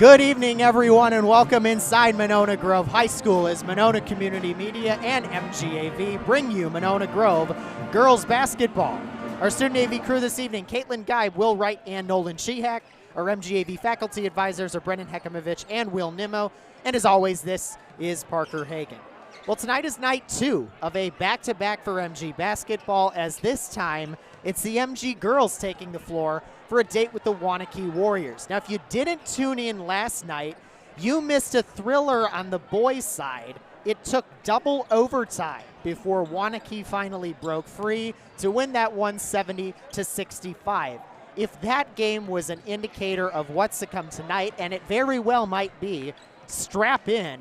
Good evening, everyone, and welcome inside Monona Grove High School as Monona Community Media and MGAV bring you Monona Grove girls basketball. Our student AV crew this evening, Caitlin Guy, Will Wright, and Nolan Shehak. Our MGAV faculty advisors are Brennan Hekimovich and Will Nimmo. And as always, this is Parker Hagan. Well, tonight is night 2 of a back-to-back for MG basketball, as this time it's the MG girls taking the floor for a date with the Waunakee Warriors. Now, if you didn't tune in last night, you missed a thriller on the boys' side. It took double overtime before Waunakee finally broke free to win that 170-65. If that game was an indicator of what's to come tonight, and it very well might be, strap in,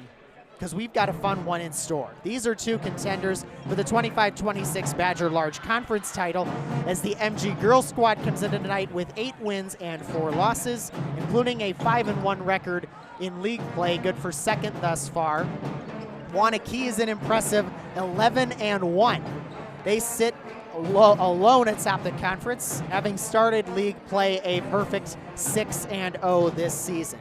because we've got a fun one in store. These are two contenders for the 25-26 Badger Large Conference title, as the MG girls squad comes in tonight with 8 wins and 4 losses, including a 5-1 record in league play, good for second thus far. Waunakee is an impressive 11-1. They sit alone atop the conference, having started league play a perfect 6-0 this season.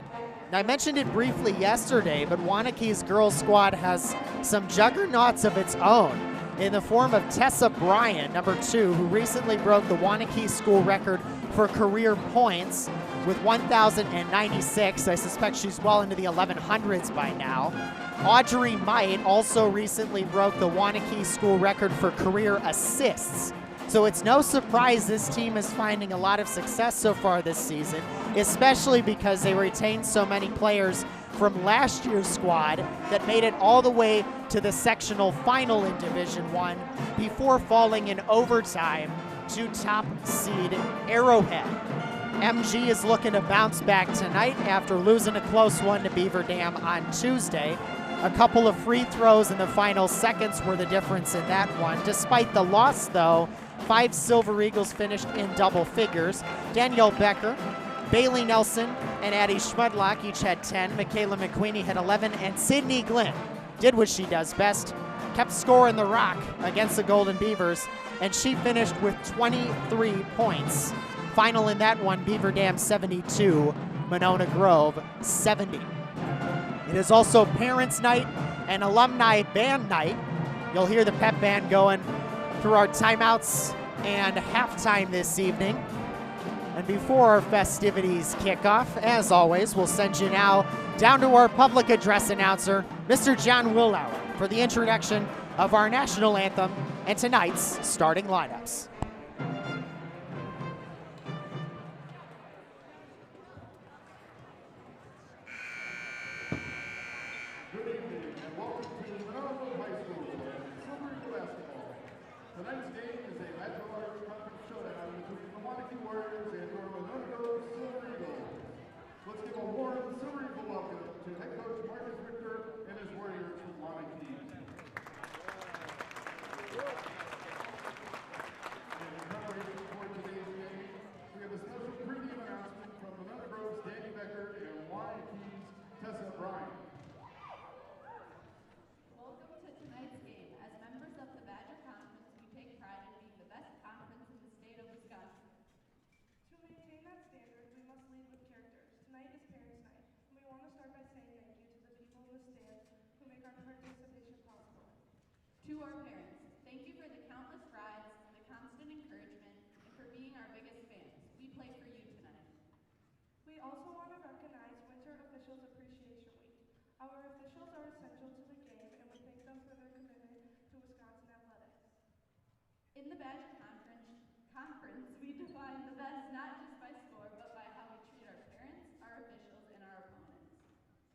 Now, I mentioned it briefly yesterday, but Waunakee's girls squad has some juggernauts of its own in the form of Tessa Bryan, number 2, who recently broke the Waunakee school record for career points with 1,096. I suspect she's well into the 1100s by now. Audrey Might also recently broke the Waunakee school record for career assists. So it's no surprise this team is finding a lot of success so far this season, especially because they retained so many players from last year's squad that made it all the way to the sectional final in Division I before falling in overtime to top seed Arrowhead. MG is looking to bounce back tonight after losing a close one to Beaver Dam on Tuesday. A couple of free throws in the final seconds were the difference in that one. Despite the loss, though, 5 Silver Eagles finished in double figures. Danielle Becker, Bailey Nelson, and Addie Schmudlock each had 10. Michaela McQueenie had 11, and Sydney Glenn did what she does best, kept scoring the rock against the Golden Beavers, and she finished with 23 points. Final in that one, Beaver Dam 72, Monona Grove 70. It is also Parents' Night and Alumni Band Night. You'll hear the pep band going through our timeouts and halftime this evening. And before our festivities kick off, as always, we'll send you now down to our public address announcer, Mr. John Willauer, for the introduction of our national anthem and tonight's starting lineups. Tonight's game is a Badger Large Conference showdown between the Waunakee Warriors and our Monona Grove Silver Eagles. Let's give a warm Silver Eagle welcome to head coach Marcus Richter and his Warriors from Waunakee. And in preparation for today's game, we have a special pregame announcement from Monona Grove's Danny Becker and Waunakee's Tessa Bryan. Welcome to tonight's game. As members of the Badger Conference, take pride in being the best conference in the state of Wisconsin. To maintain that standard, we must lead with character. Tonight is Parents' Night, and we want to start by saying thank you to the people in the stands who make our participation possible. To our parents, thank you for the countless rides, the constant encouragement, and for being our biggest fans. We play for you tonight. We also want to recognize Winter Officials Appreciation Week. Our officials are essential to the game, and we thank them for their commitment to Wisconsin athletics. In the Badger Conference, we define the best not just by score, but by how we treat our parents, our officials, and our opponents.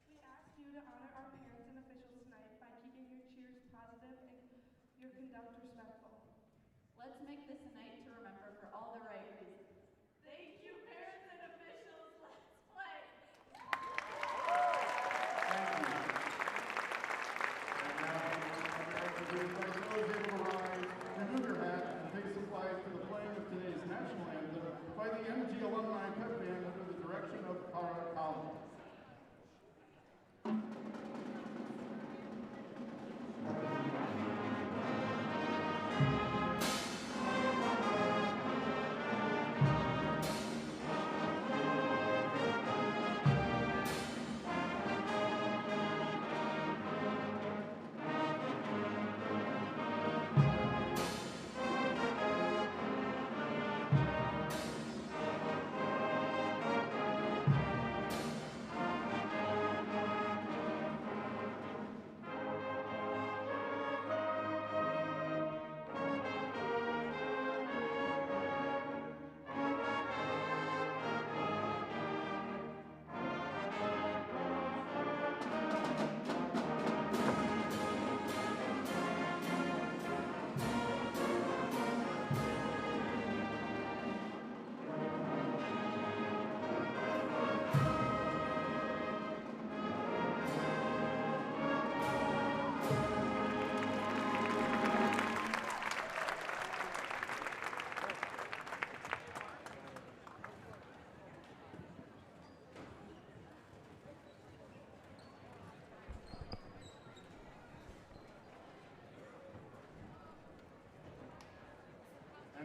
We ask you to honor our parents and officials tonight by keeping your cheers positive and your conduct respectful. Let's make this a night to remember for all the right reasons. Thank you, parents and officials. Let's play. Thank you. And now, those able to rise, remove your hat, and take supplies to the playing of today's national anthem by the MG Alumni Pep Band under the direction of Cara Collins.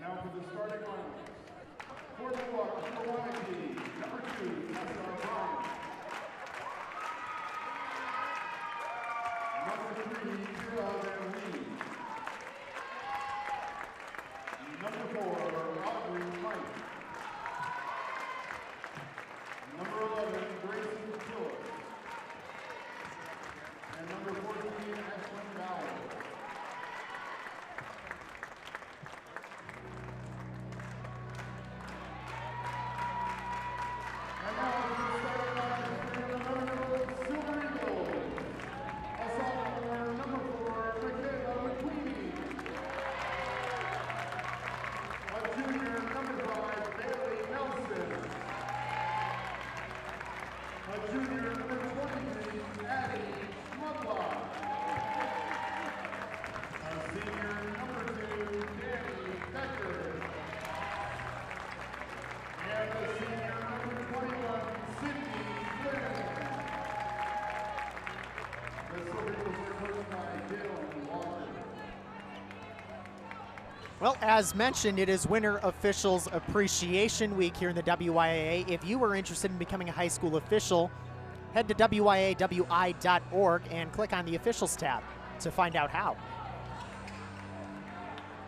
Now for the starting lineups. For the Waunakee, number 2, Tessa Bryan. Number 3, Kira Van Lee. Number 4, Audrey Mike. Number 11, Grayson Phillips. And number 14, Ashlyn Bauer. And now for the starting lineup for the Monona Silver Eagles. A sophomore, number 4, Michaela McQueenie. A junior, number 5, Bailey Nelson. A junior, number 23, Addie Schmudlock. A senior, number 2, Danny Becker. And a senior, number 21, Sydney Flynn. The Silver Eagles are coached by Dylan Walker. Well, as mentioned, it is Winter Officials Appreciation Week here in the WIAA. If you are interested in becoming a high school official, head to WIAWI.org and click on the Officials tab to find out how.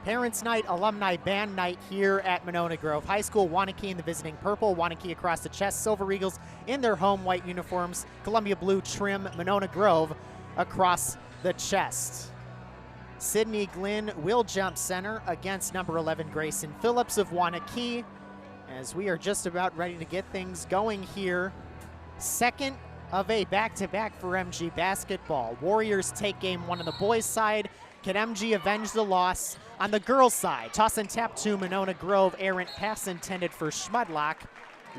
Parents' Night, Alumni Band Night here at Monona Grove High School. Waunakee in the visiting purple, Waunakee across the chest, Silver Eagles in their home white uniforms, Columbia blue trim, Monona Grove across the chest. Sydney Glynn will jump center against number 11, Grayson Phillips of Waunakee, as we are just about ready to get things going here. Second of a back-to-back for MG basketball. Warriors take game 1 on the boys' side. Can MG avenge the loss on the girls' side? Toss and tap to Monona Grove. Errant pass intended for Schmudlock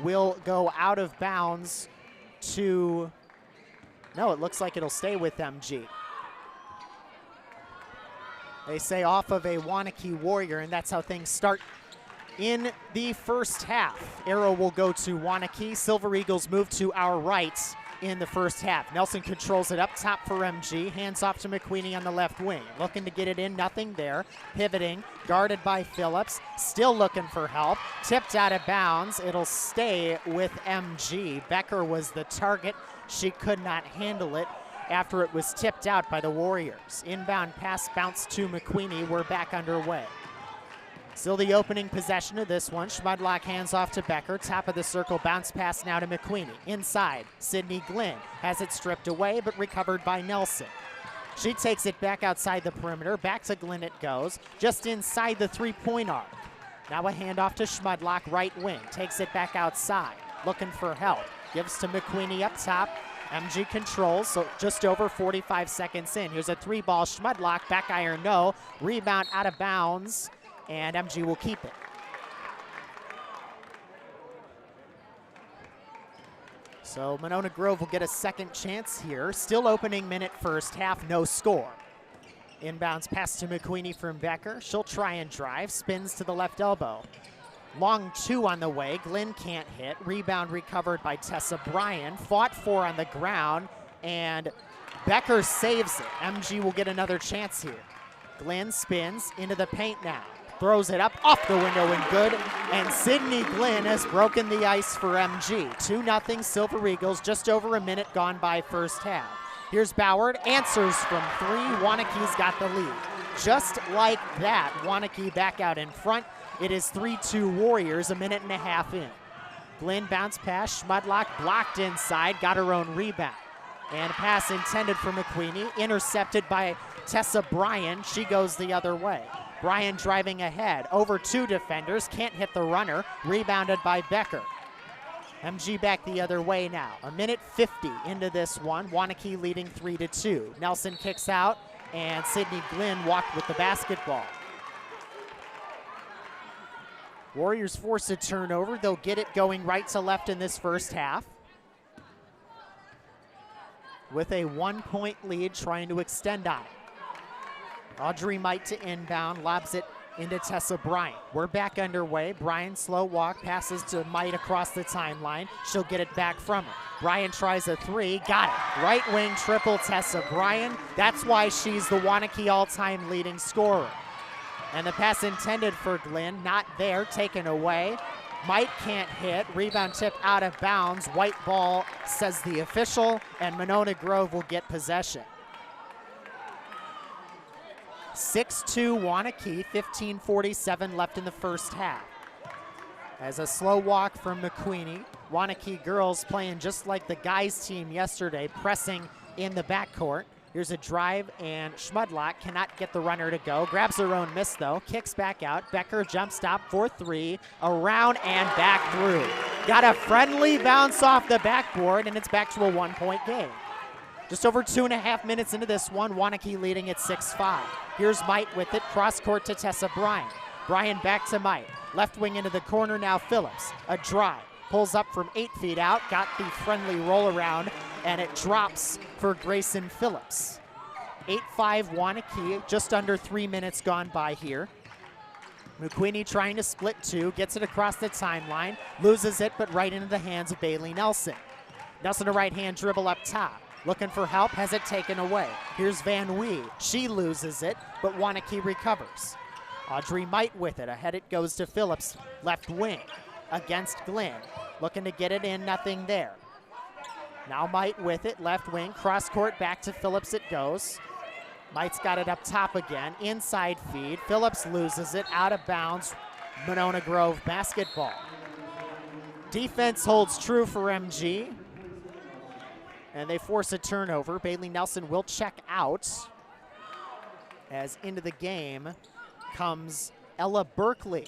will go out of bounds to, no, it looks like it'll stay with MG. They say off of a Waunakee Warrior, and that's how things start in the first half. Arrow will go to Waunakee. Silver Eagles move to our right in the first half. Nelson controls it up top for MG. Hands off to McQueenie on the left wing. Looking to get it in, nothing there. Pivoting, guarded by Phillips. Still looking for help. Tipped out of bounds. It'll stay with MG. Becker was the target. She could not handle it after it was tipped out by the Warriors. Inbound pass bounced to McQueenie. We're back underway. Still the opening possession of this one. Schmudlock hands off to Becker. Top of the circle, bounce pass now to McQueenie. Inside, Sydney Glynn has it stripped away, but recovered by Nelson. She takes it back outside the perimeter. Back to Glynn it goes, just inside the three-point arc. Now a handoff to Schmudlock, right wing. Takes it back outside, looking for help. Gives to McQueenie up top. MG controls, so just over 45 seconds in. Here's a three-ball Schmudlock, back iron no. Rebound out of bounds, and MG will keep it. So Monona Grove will get a second chance here. Still opening minute first half, no score. Inbounds pass to McQueenie from Becker. She'll try and drive, spins to the left elbow. Long two on the way, Glynn can't hit. Rebound recovered by Tessa Bryan. Fought for on the ground, and Becker saves it. MG will get another chance here. Glynn spins into the paint now. Throws it up, off the window and good. And Sydney Glynn has broken the ice for MG. 2-0 Silver Eagles, just over a minute gone by first half. Here's Boward, answers from 3. Waunakee's got the lead. Just like that, Waunakee back out in front. It is 3-2 Warriors, a minute and a half in. Glynn bounce pass, Schmudlock blocked inside, got her own rebound. And a pass intended for McQueenie, intercepted by Tessa Bryan. She goes the other way. Bryan driving ahead, over 2 defenders, can't hit the runner, rebounded by Becker. MG back the other way now. A minute 50 into this one, Waunakee leading 3-2. Nelson kicks out, and Sydney Glynn walked with the basketball. Warriors force a turnover. They'll get it going right to left in this first half. With a 1-point lead, trying to extend on it. Audrey Might to inbound, lobs it into Tessa Bryan. We're back underway. Bryan slow walk, passes to Might across the timeline. She'll get it back from her. Bryan tries a 3, got it. Right wing triple Tessa Bryan. That's why she's the Waunakee all-time leading scorer. And the pass intended for Glenn, not there, taken away. Mike can't hit, rebound tip out of bounds. White ball, says the official, and Monona Grove will get possession. 6-2 Waunakee, 15:47 left in the first half. As a slow walk from McQueenie, Waunakee girls playing just like the guys team yesterday, pressing in the backcourt. Here's a drive, and Schmudlock cannot get the runner to go. Grabs her own miss, though. Kicks back out. Becker jump stop for three. Around and back through. Got a friendly bounce off the backboard, and it's back to a one-point game. Just over 2.5 minutes into this one, Waunakee leading at 6-5. Here's Mite with it. Cross court to Tessa Bryan. Bryan back to Mite. Left wing into the corner now, Phillips. A drive. Pulls up from 8 feet out. Got the friendly roll around, and it drops for Grayson Phillips. 8-5 Waunakee, just under 3 minutes gone by here. McQueenie trying to split two, gets it across the timeline, loses it, but right into the hands of Bailey Nelson. Nelson a right-hand dribble up top. Looking for help, has it taken away. Here's Van Wee. She loses it, but Waunakee recovers. Audrey Mite with it. Ahead it goes to Phillips, left wing against Glenn. Looking to get it in, nothing there. Now Mite with it, left wing, cross court, back to Phillips it goes. Mite's got it up top again, inside feed. Phillips loses it, out of bounds. Monona Grove basketball. Defense holds true for MG. And they force a turnover. Bailey Nelson will check out. As into the game comes Ella Berkeley.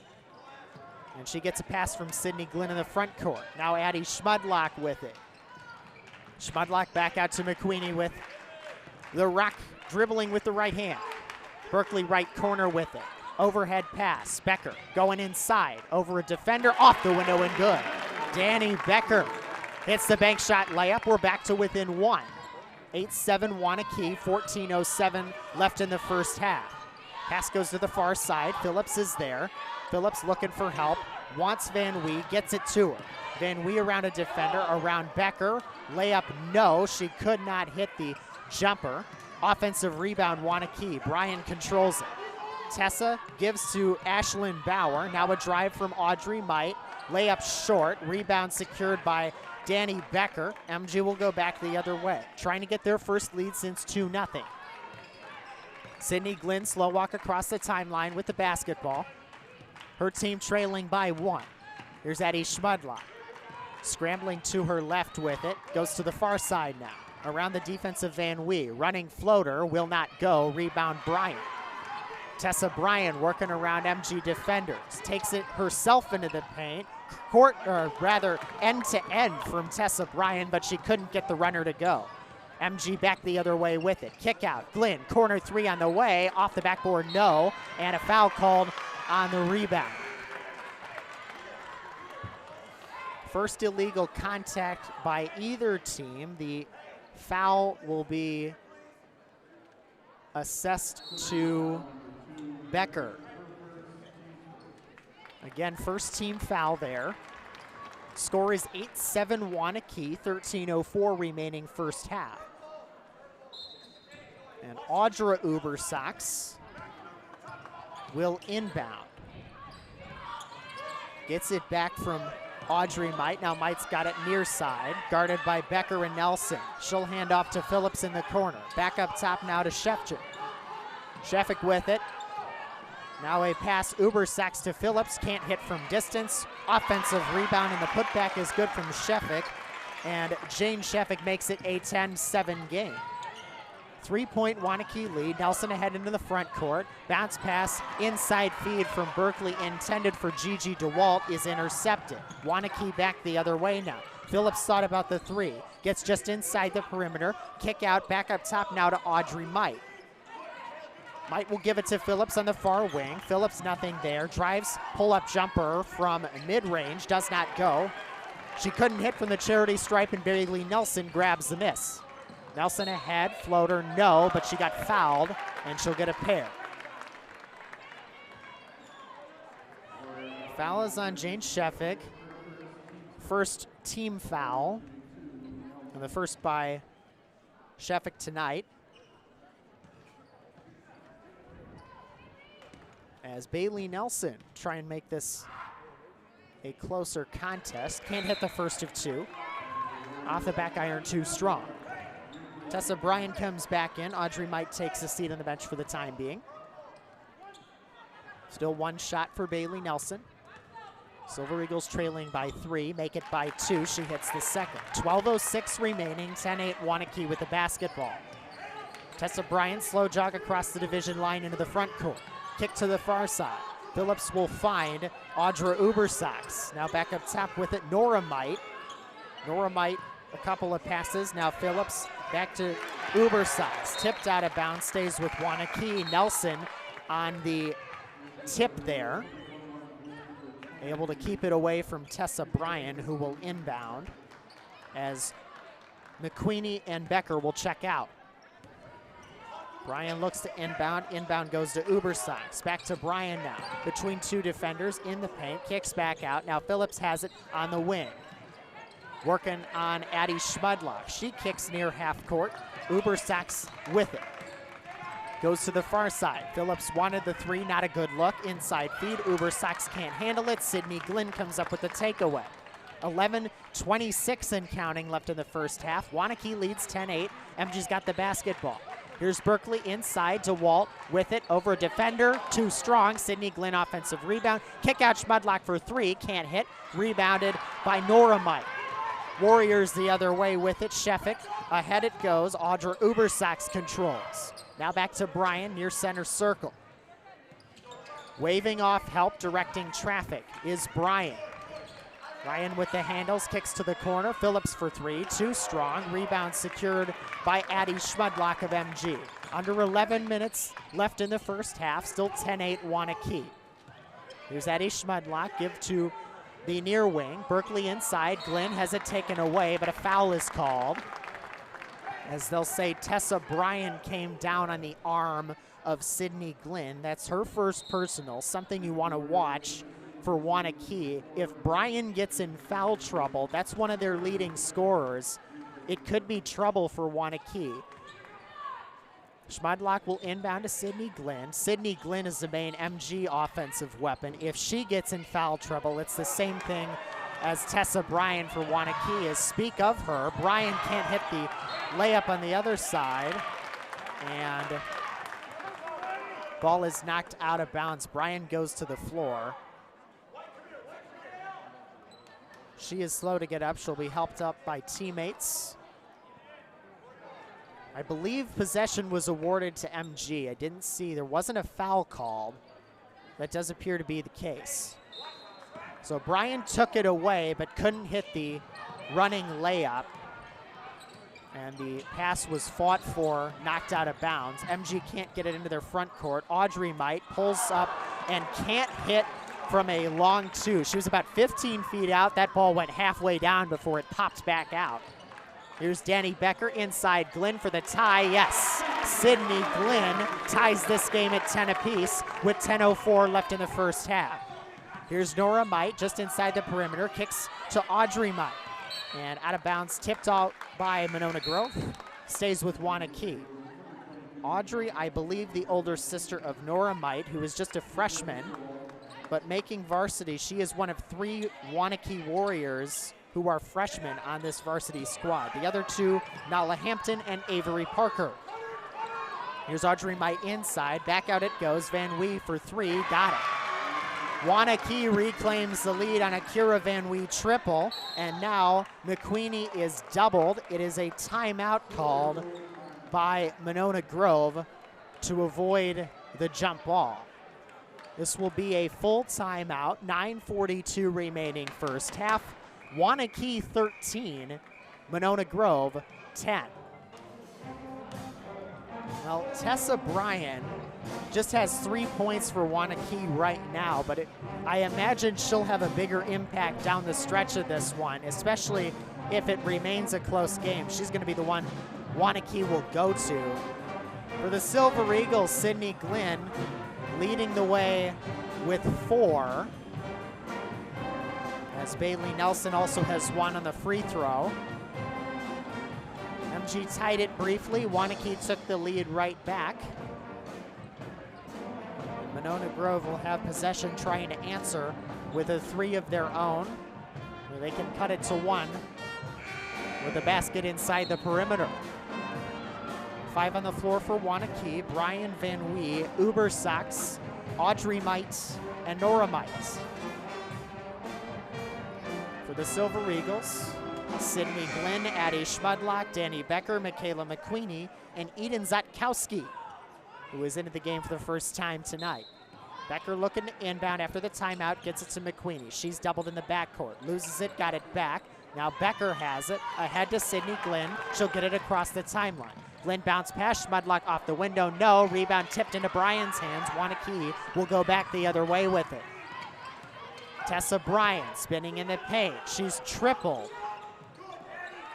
And she gets a pass from Sydney Glenn in the front court. Now Addie Schmudlock with it. Schmudlock back out to McQueenie with the rock, dribbling with the right hand. Berkeley right corner with it. Overhead pass. Becker going inside. Over a defender. Off the window and good. Danny Becker hits the bank shot layup. We're back to within one. 8-7 Waunakee, 14:07 left in the first half. Pass goes to the far side. Phillips is there. Phillips looking for help. Wants Van Wee, gets it to her. Van Wee around a defender, around Becker. Layup, no. She could not hit the jumper. Offensive rebound, Waunakee. Bryan controls it. Tessa gives to Ashlyn Bauer. Now a drive from Audrey Mite. Layup short. Rebound secured by Danny Becker. MG will go back the other way. Trying to get their first lead since 2-0. Sydney Glenn slow walk across the timeline with the basketball. Her team trailing by 1. Here's Addie Schmudlock. Scrambling to her left with it. Goes to the far side now. Around the defensive Van Wee. Running floater, will not go. Rebound Bryan. Tessa Bryan working around MG defenders. Takes it herself into the paint. Court, or rather end to end from Tessa Bryan, but she couldn't get the runner to go. MG back the other way with it. Kick out. Glenn, corner three on the way. Off the backboard, no. And a foul called on the rebound. First illegal contact by either team. The foul will be assessed to Becker. Again, first team foul there. Score is 8-7 Waunakee, 13:04 remaining first half. And Audra Ubersox will inbound. Gets it back from Audrey Mite. Now Mite's got it near side, guarded by Becker and Nelson. She'll hand off to Phillips in the corner. Back up top now to Shefchik. Shefchik with it. Now a pass, Ubersox to Phillips. Can't hit from distance. Offensive rebound, and the putback is good from Shefchik. And Jane Shefchik makes it a 10-7 game. 3-point Waunakee lead. Nelson ahead into the front court. Bounce pass, inside feed from Berkeley, intended for Gigi DeWalt, is intercepted. Waunakee back the other way now. Phillips thought about the three. Gets just inside the perimeter. Kick out, back up top now to Audrey Mite. Mite will give it to Phillips on the far wing. Phillips nothing there. Drives, pull-up jumper from mid-range. Does not go. She couldn't hit from the charity stripe, and Bailey Nelson grabs the miss. Nelson ahead, floater, no, but she got fouled, and she'll get a pair. Foul is on Jane Shefchik. First team foul, and the first by Shefchik tonight. as Bailey Nelson try and make this a closer contest. Can't hit the first of two. Off the back iron, too strong. Tessa Bryan comes back in. Audrey Might takes a seat on the bench for the time being. Still one shot for Bailey Nelson. Silver Eagles trailing by 3, make it by 2. She hits the second. 12:06 remaining, 10-8 Waunakee with the basketball. Tessa Bryan slow jog across the division line into the front court. Kick to the far side. Phillips will find Audra Ubersax. Now back up top with it, Nora Might. Nora Might, a couple of passes. Now Phillips back to Ubersax. Tipped out of bounds, stays with Waunakee. Nelson on the tip there. Able to keep it away from Tessa Bryan, who will inbound as McQueenie and Becker will check out. Bryan looks to inbound. Inbound goes to Ubersax. Back to Bryan now. Between two defenders in the paint. Kicks back out. Now Phillips has it on the wing. Working on Addie Schmudlock. She kicks near half court. Ubersax with it. Goes to the far side. Phillips wanted the three, not a good look. Inside feed, Ubersax can't handle it. Sydney Glynn comes up with the takeaway. 11:26 and counting left in the first half. Waunakee leads 10-8. MG's got the basketball. Here's Berkeley inside to Walt with it over a defender. Too strong. Sydney Glynn offensive rebound. Kick out Schmudlock for 3. Can't hit. Rebounded by Nora Might. Warriors the other way with it. Sheffick ahead it goes. Audra Ubersax controls. Now back to Bryan near center circle. Waving off help, directing traffic is Bryan. Bryan with the handles, kicks to the corner. Phillips for 3, too strong. Rebound secured by Addie Schmudlock of MG. Under 11 minutes left in the first half, still 10-8 Waunakee. Here's Addie Schmudlock, give to the near wing. Berkeley inside, Glynn has it taken away, but a foul is called. As they'll say, Tessa Bryan came down on the arm of Sydney Glynn. That's her first personal, something you want to watch for Waunakee. If Bryan gets in foul trouble, that's one of their leading scorers. It could be trouble for Waunakee. Schmudlock will inbound to Sydney Glynn. Sydney Glynn is the main MG offensive weapon. If she gets in foul trouble, it's the same thing as Tessa Bryan for Waunakee. As speak of her, Bryan can't hit the layup on the other side, and ball is knocked out of bounds. Bryan goes to the floor. She is slow to get up. She'll be helped up by teammates. I believe possession was awarded to MG. I didn't see, there wasn't a foul called. That does appear to be the case. So Bryan took it away, but couldn't hit the running layup. And the pass was fought for, knocked out of bounds. MG can't get it into their front court. Audrey Might pulls up and can't hit from a long 2. She was about 15 feet out. That ball went halfway down before it popped back out. Here's Danny Becker inside Glynn for the tie. Yes, Sydney Glynn ties this game at 10 apiece with 10:04 left in the first half. Here's Nora Might just inside the perimeter, kicks to Audrey Might. And out of bounds, tipped out by Monona Grove, stays with Waunakee. Audrey, I believe the older sister of Nora Might, who is just a freshman, but making varsity. She is one of 3 Waunakee Warriors who are freshmen on this varsity squad. The other 2, Nala Hampton and Avery Parker. Here's Audrey Might inside, back out it goes. Van Wee for 3, got it. Waunakee reclaims the lead on a Kira Van Wee triple, and now McQueenie is doubled. It is a timeout called by Monona Grove to avoid the jump ball. This will be a full timeout, 9:42 remaining first half. Waunakee 13, Monona Grove 10. Well, Tessa Bryan just has 3 points for Waunakee right now, but I imagine she'll have a bigger impact down the stretch of this one, especially if it remains a close game. She's going to be the one Waunakee will go to. For the Silver Eagles, Sydney Glynn leading the way with 4. As Bailey Nelson also has 1 on the free throw. MG tied it briefly. Waunakee took the lead right back. Monona Grove will have possession, trying to answer with a 3 of their own. They can cut it to 1 with a basket inside the perimeter. 5 on the floor for Waunakee. Brian Van Wee, Uber Sox, Audrey Might, and Nora Might. For the Silver Eagles, Sydney Glenn, Addie Schmudlock, Danny Becker, Michaela McQueenie, and Eden Zatkowski, who is into the game for the first time tonight. Becker looking to inbound after the timeout, gets it to McQueenie. She's doubled in the backcourt, loses it, got it back. Now Becker has it, ahead to Sydney Glenn. She'll get it across the timeline. Glenn bounce pass, Schmudlock off the window, no. Rebound tipped into Bryan's hands. Waunakee will go back the other way with it. Tessa Bryan spinning in the paint. She's tripled.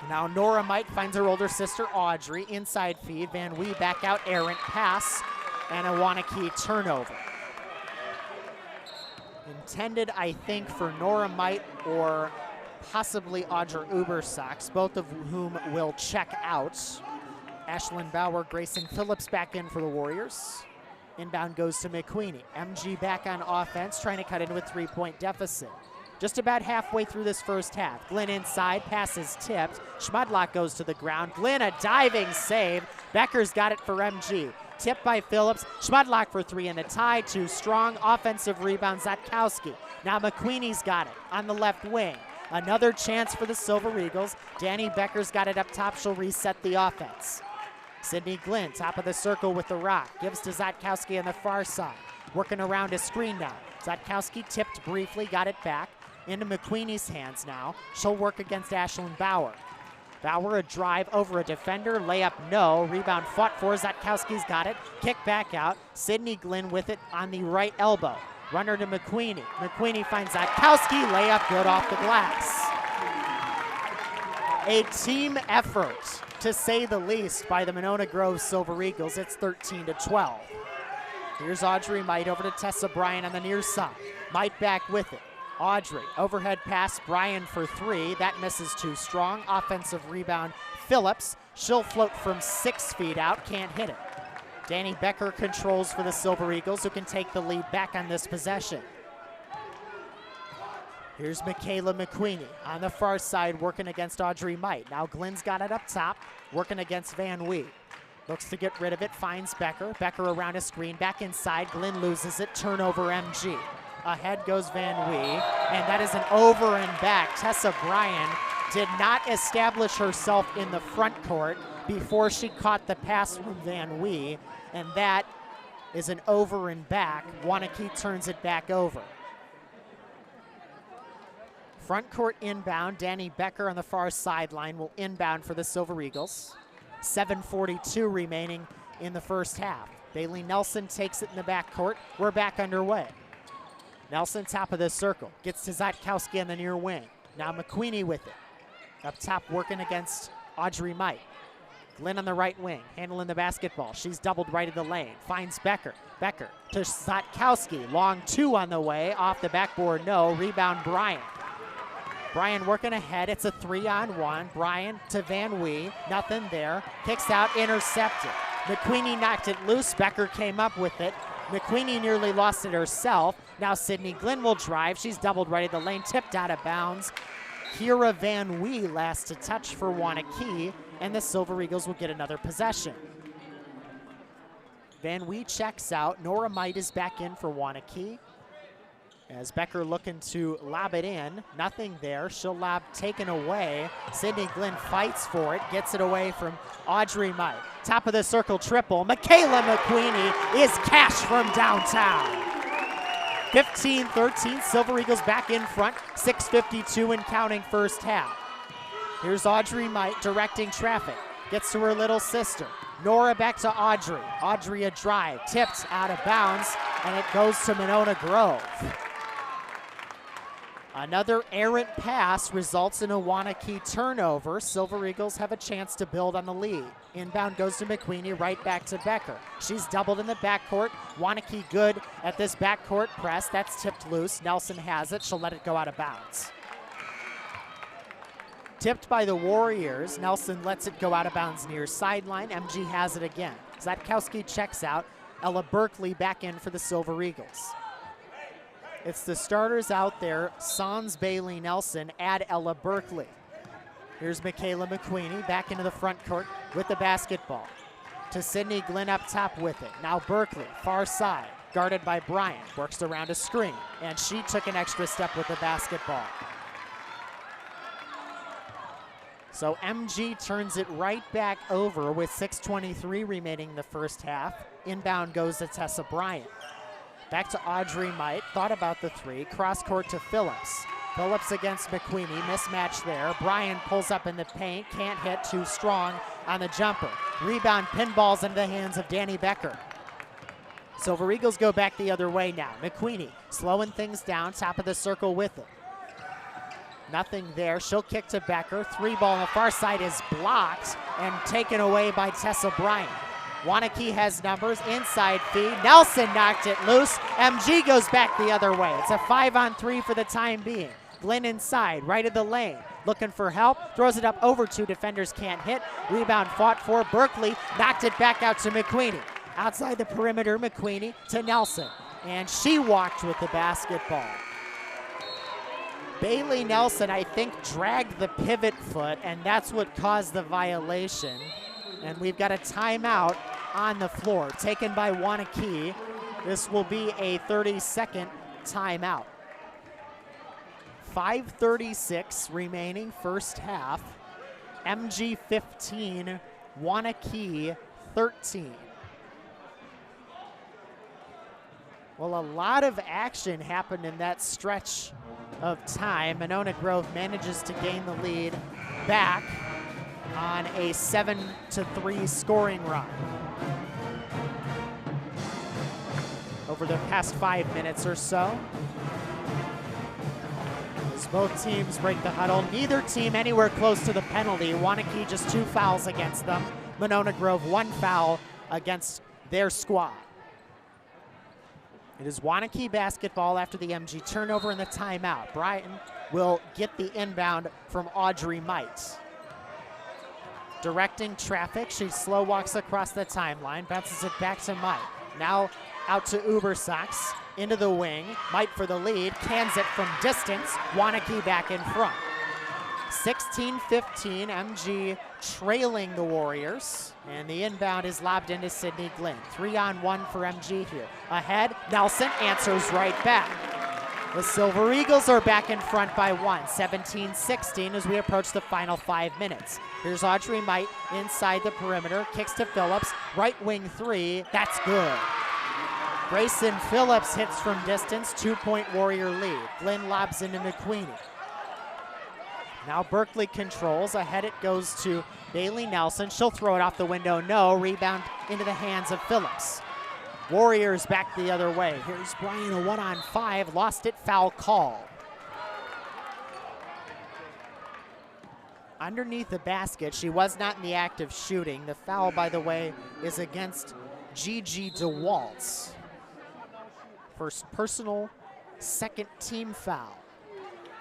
Now Nora Might finds her older sister Audrey. Inside feed, Van Wee back out, errant pass, and a Waunakee turnover. Intended, I think, for Nora Might or possibly Audra Ubersox, both of whom will check out. Ashlyn Bauer, Grayson Phillips back in for the Warriors. Inbound goes to McQueenie. MG back on offense, trying to cut into a 3-point deficit. Just about halfway through this first half. Glenn inside, pass is tipped. Schmudlock goes to the ground. Glenn, a diving save. Becker's got it for MG. Tipped by Phillips. Schmudlock for 3 in the tie. 2 strong. Offensive rebound, Zatkowski. Now McQueenie's got it on the left wing. Another chance for the Silver Eagles. Danny Becker's got it up top. She'll reset the offense. Sydney Glenn, top of the circle with the rock. Gives to Zatkowski on the far side. Working around a screen now. Zatkowski tipped briefly, got it back. Into McQueenie's hands now. She'll work against Ashlyn Bauer. Bauer a drive over a defender. Layup no. Rebound fought for. Zatkowski's got it. Kick back out. Sydney Glenn with it on the right elbow. Runner to McQueenie. McQueenie finds Zatkowski. Layup good off the glass. A team effort, to say the least, by the Monona Grove Silver Eagles. It's 13-12. Here's Audrey Might over to Tessa Bryan on the near side. Might back with it. Audrey, overhead pass, Bryan for 3. That misses too strong. Offensive rebound, Phillips. She'll float from 6 feet out, can't hit it. Danny Becker controls for the Silver Eagles, who can take the lead back on this possession. Here's Michaela McQueenie on the far side, working against Audrey Might. Now Glenn's got it up top, working against Van Wee. Looks to get rid of it, finds Becker. Becker around a screen, back inside. Glenn loses it, turnover MG. Ahead goes Van Wee, and that is an over and back. Tessa Bryan did not establish herself in the front court before she caught the pass from Van Wee, and that is an over and back. Waunakee turns it back over. Front court inbound, Danny Becker on the far sideline will inbound for the Silver Eagles. 7:42 remaining in the first half. Bailey Nelson takes it in the backcourt. We're back underway. Nelson top of the circle, gets to Zatkowski on the near wing. Now McQueenie with it. Up top working against Audrey Might. Glenn on the right wing, handling the basketball. She's doubled right of the lane, finds Becker. Becker to Zatkowski, long 2 on the way, off the backboard, no. Rebound Bryan. Bryan working ahead, it's a 3-on-1. Bryan to Van Wee, nothing there. Kicks out, intercepted. McQueenie knocked it loose, Becker came up with it. McQueenie nearly lost it herself. Now Sydney Glenn will drive, she's doubled right of the lane, tipped out of bounds. Kira Van Wee last to touch for Waunakee, and the Silver Eagles will get another possession. Van Wee checks out, Nora Might is back in for Waunakee. As Becker looking to lob it in, nothing there. She'll lob taken away. Sydney Glenn fights for it, gets it away from Audrey Might. Top of the circle triple. Michaela McQueenie is cash from downtown. 15-13, Silver Eagles back in front. 6:52 and counting first half. Here's Audrey Might directing traffic. Gets to her little sister. Nora back to Audrey. Audrey a drive, tipped out of bounds, and it goes to Monona Grove. Another errant pass results in a Waunakee turnover. Silver Eagles have a chance to build on the lead. Inbound goes to McQueenie, right back to Becker. She's doubled in the backcourt. Waunakee good at this backcourt press. That's tipped loose. Nelson has it. She'll let it go out of bounds. Tipped by the Warriors. Nelson lets it go out of bounds near sideline. MG has it again. Zatkowski checks out. Ella Berkeley back in for the Silver Eagles. It's the starters out there, Sans Bailey Nelson, add Ella Berkeley. Here's Michaela McQueenie back into the front court with the basketball. To Sydney Glenn up top with it. Now Berkeley, far side, guarded by Bryant, works around a screen, and she took an extra step with the basketball. So MG turns it right back over with 6:23 remaining in the first half. Inbound goes to Tessa Bryant. Back to Audrey Might, thought about the three, cross court to Phillips. Phillips against McQueenie, mismatch there. Bryant pulls up in the paint, can't hit, too strong on the jumper. Rebound pinballs into the hands of Danny Becker. Silver Eagles go back the other way now. McQueenie slowing things down, top of the circle with it. Nothing there, she'll kick to Becker. Three ball on the far side is blocked and taken away by Tessa Bryant. Waunakee has numbers, inside feed. Nelson knocked it loose. MG goes back the other way. It's a 5-on-3 for the time being. Glenn inside, right of the lane. Looking for help, throws it up over two defenders, can't hit. Rebound fought for. Berkeley knocked it back out to McQueenie. Outside the perimeter, McQueenie to Nelson. And she walked with the basketball. Bailey Nelson, I think, dragged the pivot foot, and that's what caused the violation. And we've got a timeout on the floor, taken by Waunakee. This will be a 30-second timeout. 5:36 remaining first half. MG 15, Waunakee 13. Well, a lot of action happened in that stretch of time. Monona Grove manages to gain the lead back on a 7-3 scoring run. Over the past 5 minutes or so. As both teams break the huddle, neither team anywhere close to the penalty. Waunakee just 2 fouls against them. Monona Grove 1 foul against their squad. It is Waunakee basketball after the MG turnover and the timeout. Bryant will get the inbound from Audrey Might. Directing traffic, she slow walks across the timeline, bounces it back to Might. Now out to Ubersax, into the wing. Might for the lead, cans it from distance. Waunakee back in front. 16-15, MG trailing the Warriors. And the inbound is lobbed into Sydney Glenn. 3-on-1 for MG here. Ahead, Nelson answers right back. The Silver Eagles are back in front by 1, 17-16 as we approach the final 5 minutes. Here's Audrey Might inside the perimeter, kicks to Phillips, right wing three, that's good. Grayson Phillips hits from distance, 2-point Warrior lead. Glenn lobs into McQueenie. Now Berkeley controls, ahead it goes to Bailey Nelson. She'll throw it off the window, no, rebound into the hands of Phillips. Warriors back the other way. Here's Bryant, a 1-on-5, lost it, foul call. Underneath the basket, she was not in the act of shooting. The foul, by the way, is against Gigi DeWaltz. First personal, second team foul.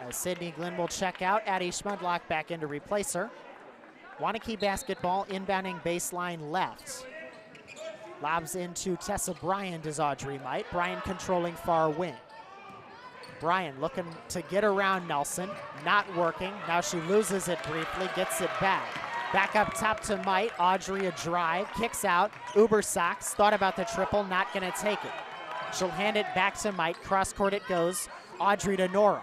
As Sydney Glenn will check out, Addie Schmudlock back in to replace her. Waunakee basketball inbounding baseline left. Lobs into Tessa Bryant as Audrey Might. Bryant controlling far wing. Bryant looking to get around Nelson, not working. Now she loses it briefly, gets it back. Back up top to Might. Audrey a drive, kicks out. Ubersax thought about the triple, not gonna take it. She'll hand it back to Might. Cross court it goes. Audrey to Nora.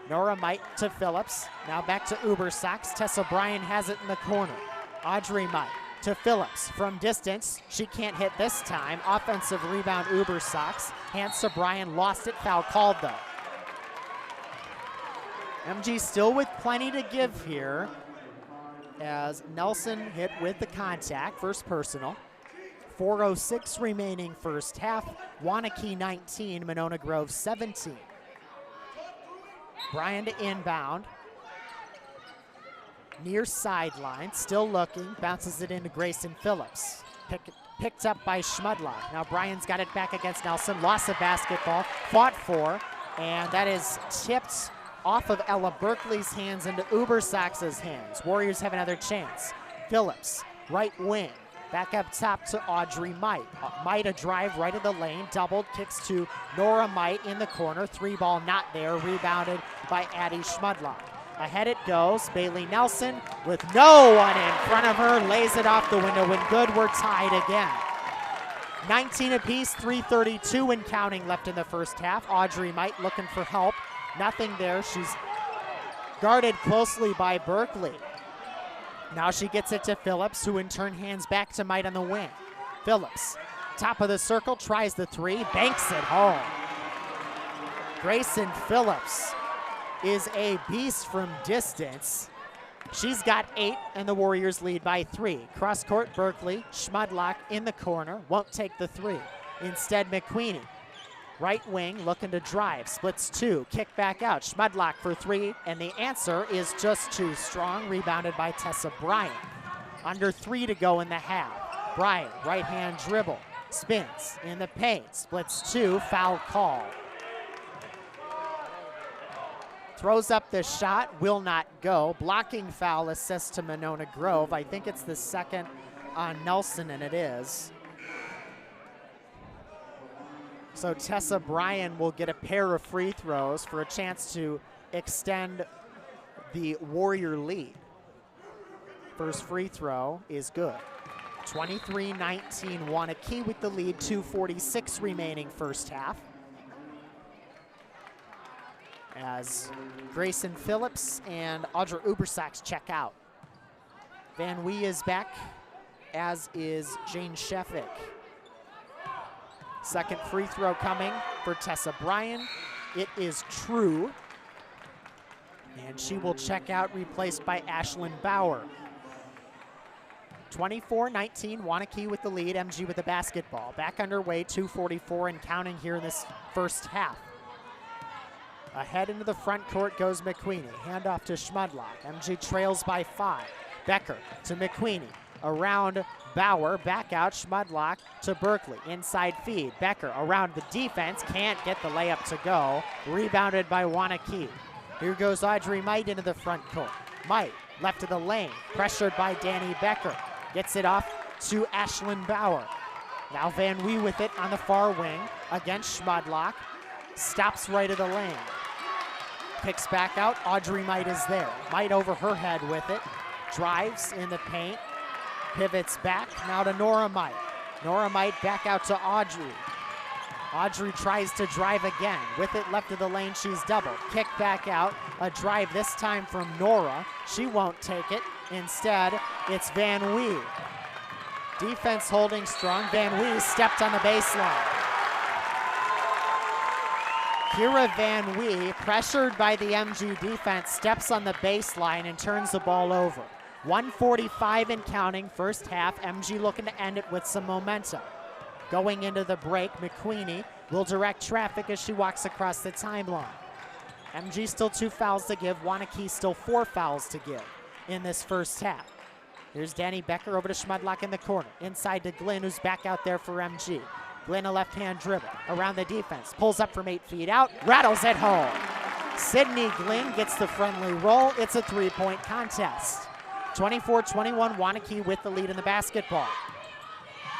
Nora Might to Phillips. Now back to Ubersax. Tessa Bryant has it in the corner. Audrey Might to Phillips from distance. She can't hit this time. Offensive rebound Ubersax. Hands to Bryant, lost it, foul called though. MG still with plenty to give here as Nelson hit with the contact, first personal. 4:06 remaining first half. Waunakee 19, Monona Grove 17. Bryant to inbound. Near sideline, still looking, bounces it into Grayson Phillips. Picked up by Schmudlock. Now Bryant's got it back against Nelson, lost the basketball, fought for, and that is tipped off of Ella Berkeley's hands into Ubersax's hands. Warriors have another chance. Phillips, right wing, Back up top to Audrey Might. Might a drive right of the lane, doubled, kicks to Nora Might in the corner. 3-ball not there, rebounded by Addie Schmudlock. Ahead it goes, Bailey Nelson with no one in front of her, lays it off the window and good, we're tied again. 19 apiece, 3:32 and counting left in the first half. Audrey Might looking for help, nothing there. She's guarded closely by Berkeley. Now she gets it to Phillips, who in turn hands back to Might on the wing. Phillips, top of the circle, tries the 3, banks it home. Grayson Phillips is a beast from distance. She's got 8, and the Warriors lead by 3. Cross court, Berkeley, Schmudlock in the corner, won't take the 3. Instead, McQueenie, right wing, looking to drive, splits 2, kick back out, Schmudlock for 3, and the answer is just too strong, rebounded by Tessa Bryant. Under 3 to go in the half. Bryant, right hand dribble, spins in the paint, splits 2, foul call. Throws up the shot, will not go. Blocking foul assist to Monona Grove. I think it's the second on Nelson, and it is. So Tessa Bryan will get a pair of free throws for a chance to extend the Warrior lead. First free throw is good. 23-19 Waunakee with the lead, 2:46 remaining first half. As Grayson Phillips and Audra Ubersachs check out. Van Wee is back, as is Jane Sheffick. Second free throw coming for Tessa Bryan. It is true. And she will check out, replaced by Ashlyn Bauer. 24-19, Waunakee with the lead, MG with the basketball. Back underway, 2:44 and counting here in this first half. Ahead into the front court goes McQueenie. Handoff to Schmudlock. MG trails by 5. Becker to McQueenie. Around Bauer. Back out. Schmudlock to Berkeley. Inside feed. Becker around the defense. Can't get the layup to go. Rebounded by Waunakee. Here goes Audrey Might into the front court. Might left of the lane. Pressured by Danny Becker. Gets it off to Ashlyn Bauer. Now Van Wee with it on the far wing against Schmudlock. Stops right of the lane. Kicks back out. Audrey Might is there. Might over her head with it. Drives in the paint. Pivots back. Now to Nora Might. Nora Might back out to Audrey. Audrey tries to drive again. With it left of the lane, she's doubled. Kick back out. A drive this time from Nora. She won't take it. Instead, it's Van Wee. Defense holding strong. Van Wee stepped on the baseline. Kira Van Wee, pressured by the MG defense, steps on the baseline and turns the ball over. 1:45 and counting, first half. MG looking to end it with some momentum. Going into the break, McQueenie will direct traffic as she walks across the timeline. MG still 2 fouls to give. Waunakee still 4 fouls to give in this first half. Here's Danny Becker over to Schmudlock in the corner. Inside to Glenn, who's back out there for MG. Glenn, a left-hand dribble around the defense. Pulls up from 8 feet out, rattles it home. Sydney Glenn gets the friendly roll. It's a 3-point contest. 24-21, Waunakee with the lead in the basketball.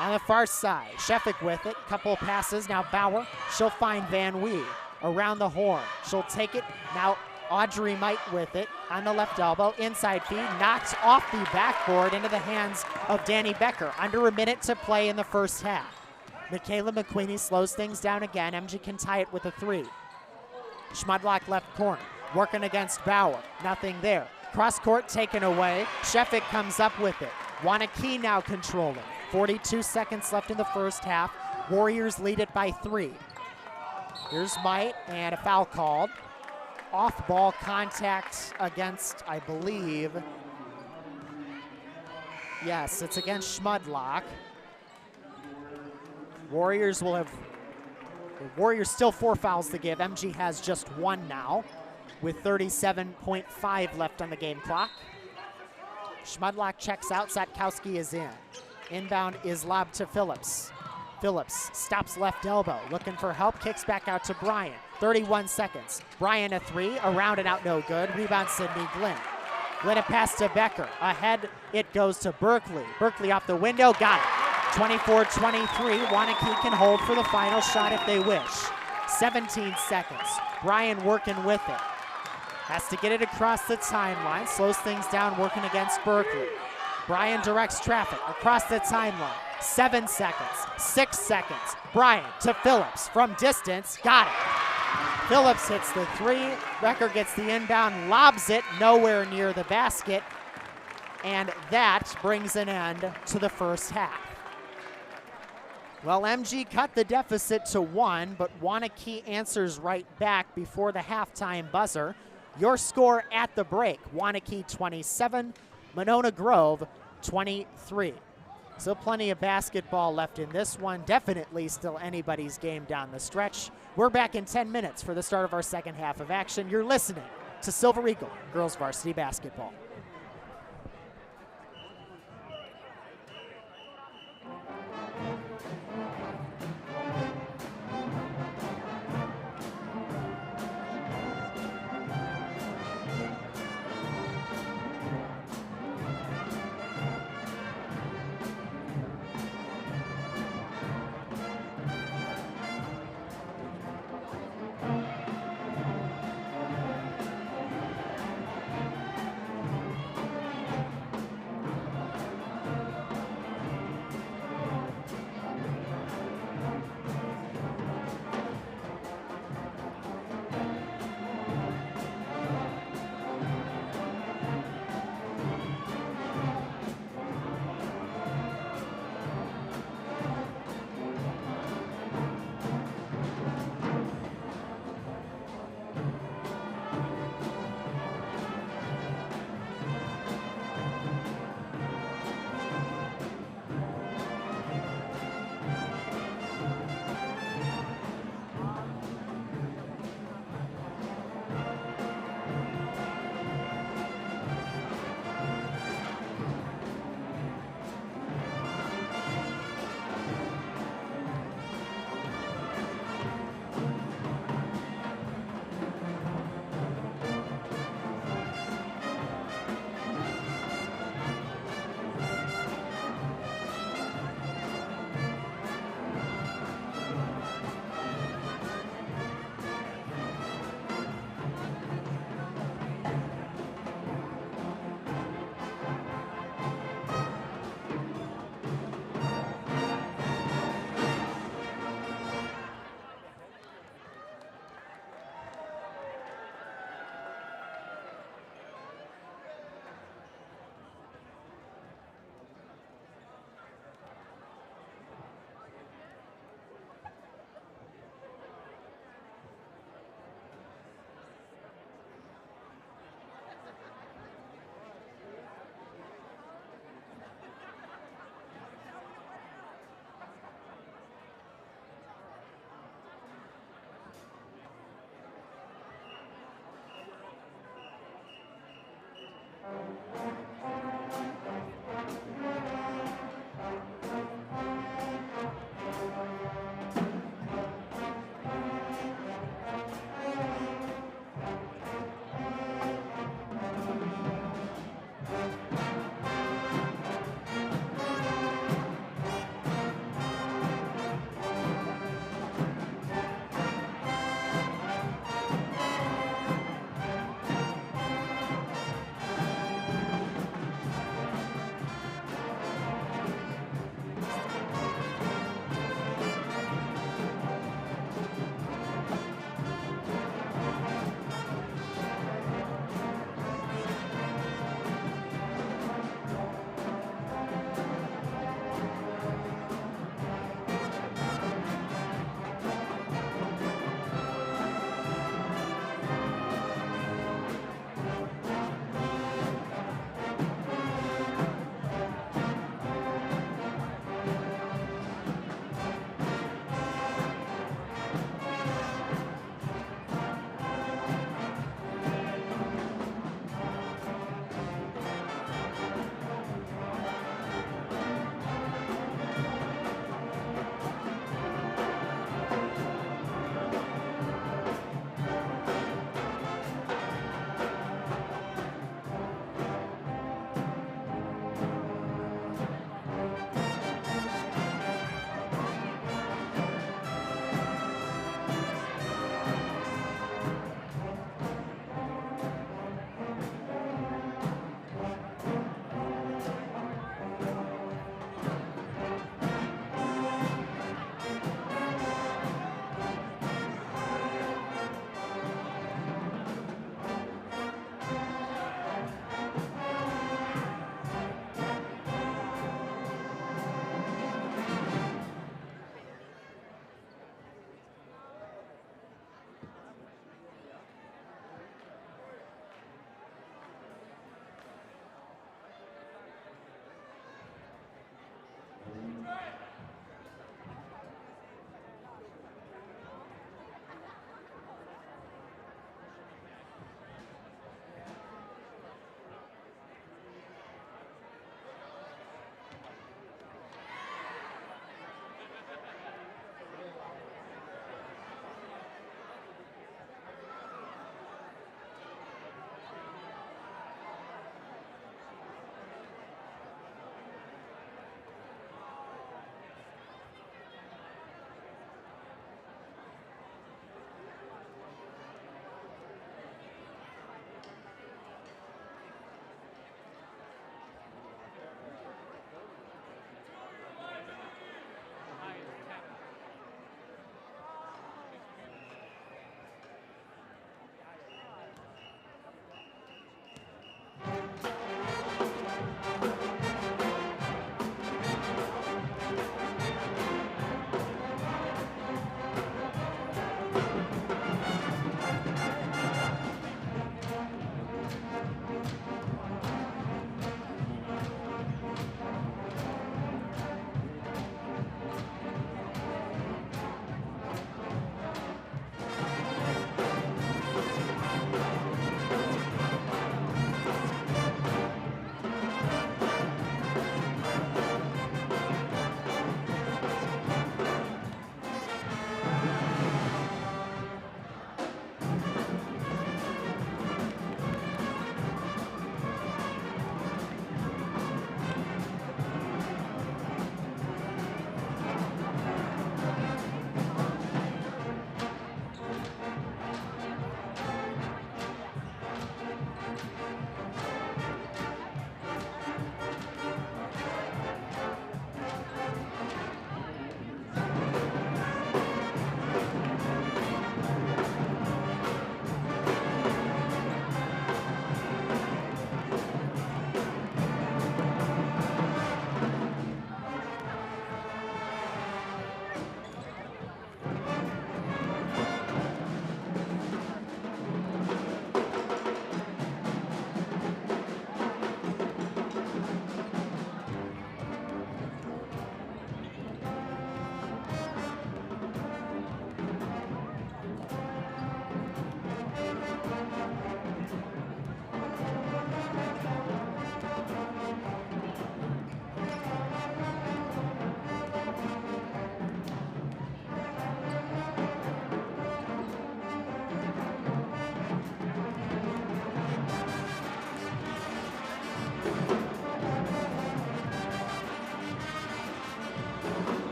On the far side, Sheffick with it. Couple of passes, now Bauer. She'll find Van Wee around the horn. She'll take it. Now Audrey Might with it on the left elbow. Inside feed, knocks off the backboard into the hands of Danny Becker. Under a minute to play in the first half. Michaela McQueenie slows things down again. MG can tie it with a 3. Schmudlock left corner, working against Bauer. Nothing there. Cross court taken away. Sheffick comes up with it. Waunakee now controlling. 42 seconds left in the first half. Warriors lead it by 3. Here's Might, and a foul called. Off-ball contact against, I believe, yes, it's against Schmudlock. Warriors still 4 fouls to give. MG has just 1 now with 37.5 left on the game clock. Schmudlock checks out. Satkowski is in. Inbound is lobbed to Phillips. Phillips stops left elbow, looking for help, kicks back out to Bryan. 31 seconds. Bryan a 3, around and out, no good. Rebound Sydney Glenn. Let it pass to Becker. Ahead it goes to Berkeley. Berkeley off the window, got it. 24-23, Waunakee can hold for the final shot if they wish. 17 seconds, Bryan working with it. Has to get it across the timeline, slows things down working against Berkeley. Bryan directs traffic across the timeline. 7 seconds, 6 seconds. Bryan to Phillips from distance, got it. Phillips hits the three, Becker gets the inbound, lobs it nowhere near the basket, and that brings an end to the first half. Well, MG cut the deficit to 1, but Waunakee answers right back before the halftime buzzer. Your score at the break, Waunakee 27, Monona Grove 23. Still plenty of basketball left in this one. Definitely still anybody's game down the stretch. We're back in 10 minutes for the start of our second half of action. You're listening to Silver Eagle Girls Varsity Basketball.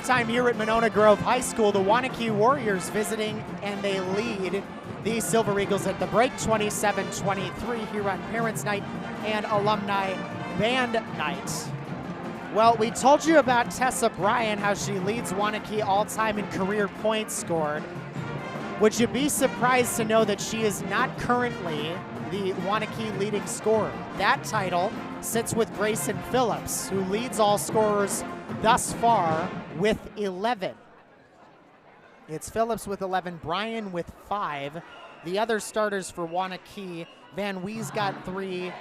halftime here at Monona Grove High School. The Waunakee Warriors visiting, and they lead the Silver Eagles at the break 27-23 here on Parents' Night and Alumni Band Night. Well, we told you about Tessa Bryan, how she leads Waunakee all-time in career points scored. Would you be surprised to know that she is not currently the Waunakee leading scorer? That title sits with Grayson Phillips, who leads all scorers thus far with 11. It's Phillips with 11, Bryan with 5. The other starters for Waunakee, Van Wee's got 3,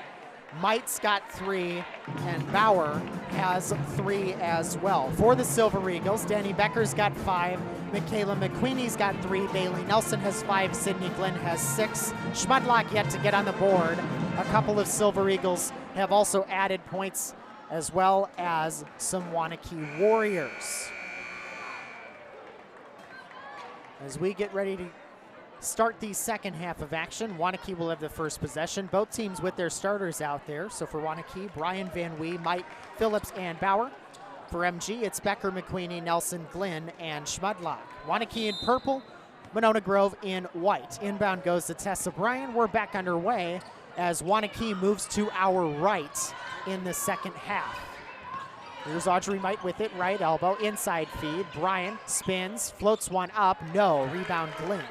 Might's got 3, and Bauer has 3 as well. For the Silver Eagles, Danny Becker's got 5, Michaela McQueenie's got 3, Bailey Nelson has 5, Sydney Glenn has 6. Schmudlock yet to get on the board. A couple of Silver Eagles have also added points, as well as some Waunakee Warriors. As we get ready to start the second half of action, Waunakee will have the first possession. Both teams with their starters out there. So for Waunakee, Bryan, Van Wee, Mike, Phillips, and Bauer. For MG, it's Becker, McQueenie, Nelson, Glenn, and Schmudlock. Waunakee in purple, Monona Grove in white. Inbound goes to Tessa Bryan. We're back underway as Waunakee moves to our right in the second half. Here's Audrey Might with it, right elbow, inside feed. Bryan spins, floats one up, no, rebound Glenn.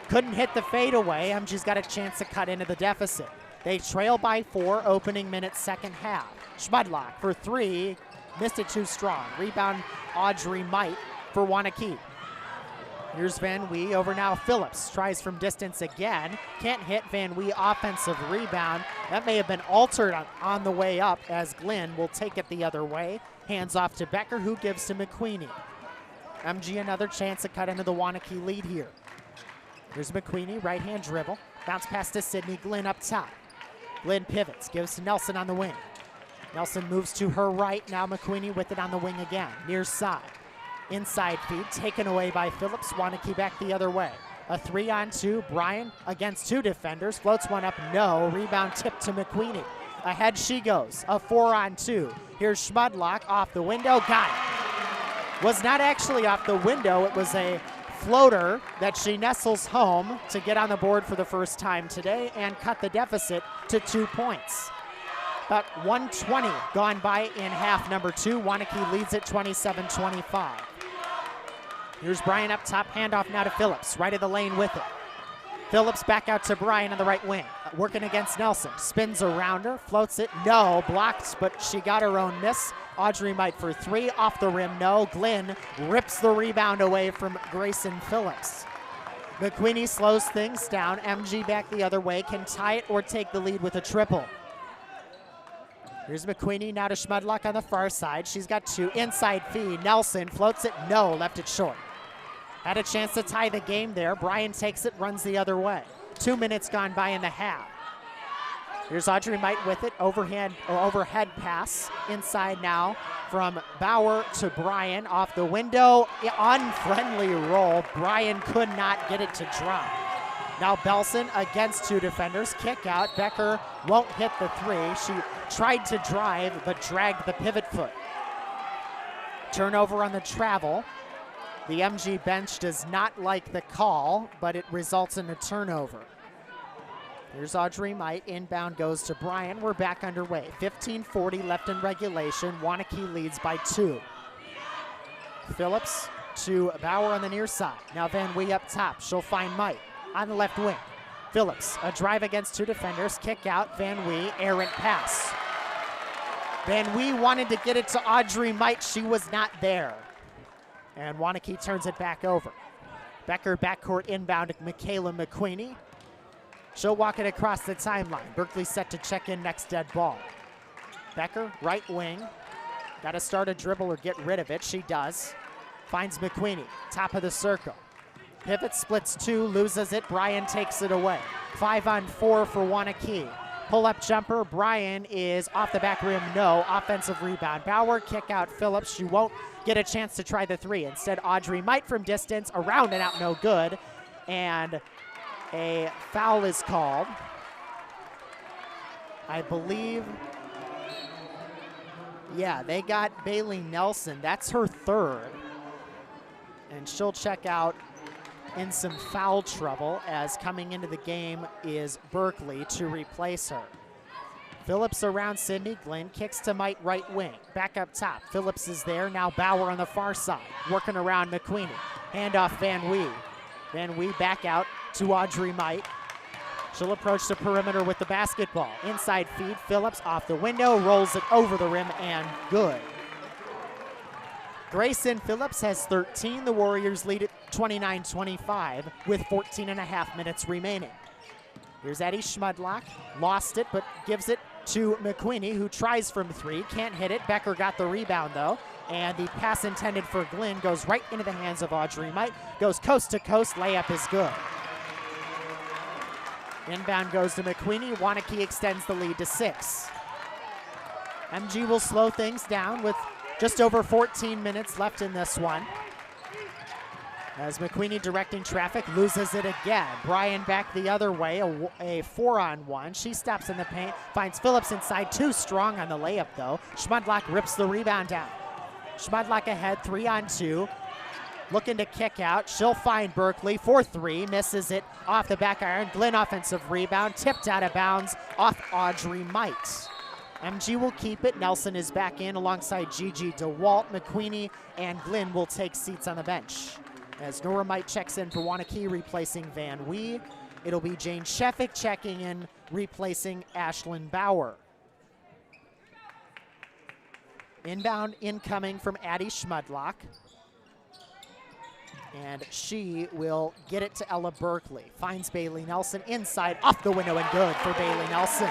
Couldn't hit the fadeaway. MG's got a chance to cut into the deficit. They trail by 4, opening minute second half. Schmudlock for 3, missed it too strong. Rebound Audrey Might for Waunakee. Here's Van Wee, over now Phillips, tries from distance again. Can't hit. Van Wee, offensive rebound. That may have been altered on the way up, as Glenn will take it the other way. Hands off to Becker, who gives to McQueenie. MG another chance to cut into the Waunakee lead here. Here's McQueenie, right-hand dribble. Bounce pass to Sydney Glenn up top. Glenn pivots, gives to Nelson on the wing. Nelson moves to her right. Now McQueenie with it on the wing again. Near side. Inside feed, taken away by Phillips. Waunakee back the other way. A 3-on-2. Bryan against 2 defenders. Floats one up, no. Rebound tipped to McQueenie. Ahead she goes. A 4-on-2. Here's Schmudlock off the window. Got it. Was not actually off the window. It was a floater that she nestles home to get on the board for the first time today and cut the deficit to 2 points. About 1:20 gone by in half number 2. Waunakee leads it 27-25. Here's Bryan up top, handoff now to Phillips, right of the lane with it. Phillips back out to Bryan on the right wing, working against Nelson. Spins around her, floats it, no, blocked, but she got her own miss. Audrey Might for 3, off the rim, no. Glenn rips the rebound away from Grayson Phillips. McQueenie slows things down. MG back the other way, can tie it or take the lead with a triple. Here's McQueenie now to Schmudlock on the far side. She's got 2, inside feed. Nelson floats it, no, left it short. Had a chance to tie the game there. Bryan takes it, runs the other way. 2 minutes gone by in the half. Here's Audrey Might with it, overhead pass. Inside now from Bauer to Bryan, off the window. Unfriendly roll. Bryan could not get it to drop. Now Belson against 2 defenders. Kick out. Becker won't hit the 3. She tried to drive but dragged the pivot foot. Turnover on the travel. The MG bench does not like the call, but it results in a turnover. Here's Audrey Might. Inbound goes to Bryan. We're back underway. 15:40 left in regulation. Waunakee leads by 2. Phillips to Bauer on the near side. Now Van Wee up top. She'll find Might on the left wing. Phillips, a drive against 2 defenders. Kick out. Van Wee, errant pass. Van Wee wanted to get it to Audrey Might. She was not there. And Waunakee turns it back over. Becker backcourt inbound to Michaela McQueenie. She'll walk it across the timeline. Berkeley set to check in next dead ball. Becker, right wing. Got to start a dribble or get rid of it. She does. Finds McQueenie, top of the circle. Pivot, splits 2, loses it. Bryan takes it away. 5-on-4 for Waunakee. Pull-up jumper. Bryan is off the back rim, no. Offensive rebound. Bauer, kick out Phillips. She won't get a chance to try the 3. Instead, Audrey Might from distance, around and out, no good. And a foul is called. I believe, yeah, they got Bailey Nelson. That's her 3rd. and she'll check out in some foul trouble, as coming into the game is Berkeley to replace her. Phillips around Sydney. Glenn kicks to Mite right wing. Back up top. Phillips is there. Now Bauer on the far side. Working around McQueenie. Handoff Van Wee. Van Wee back out to Audrey Mite. She'll approach the perimeter with the basketball. Inside feed. Phillips off the window. Rolls it over the rim and good. Grayson Phillips has 13. The Warriors lead at 29-25 with 14.5 minutes remaining. Here's Eddie Schmudlock. Lost it, but gives it to McQueenie, who tries from three. Can't hit it. Becker got the rebound, though. And the pass intended for Glenn goes right into the hands of Audrey Mite. Goes coast to coast. Layup is good. Inbound goes to McQueenie. Waunakee extends the lead to 6. MG will slow things down with just over 14 minutes left in this one. As McQueenie directing traffic, loses it again. Bryan back the other way, a 4-on-1. She steps in the paint, finds Phillips inside, too strong on the layup though. Schmudlock rips the rebound down. Schmudlock ahead, 3-on-2. Looking to kick out, she'll find Berkeley for 3, misses it off the back iron. Glenn offensive rebound, tipped out of bounds off Audrey Mite. MG will keep it. Nelson is back in alongside Gigi DeWalt. McQueenie and Glenn will take seats on the bench. As Nora Mite checks in for Waunakee, replacing Van Wee. It'll be Jane Sheffick checking in, replacing Ashlyn Bauer. Inbound incoming from Addie Schmudlock. And she will get it to Ella Berkeley. Finds Bailey Nelson inside, off the window and good for Bailey Nelson.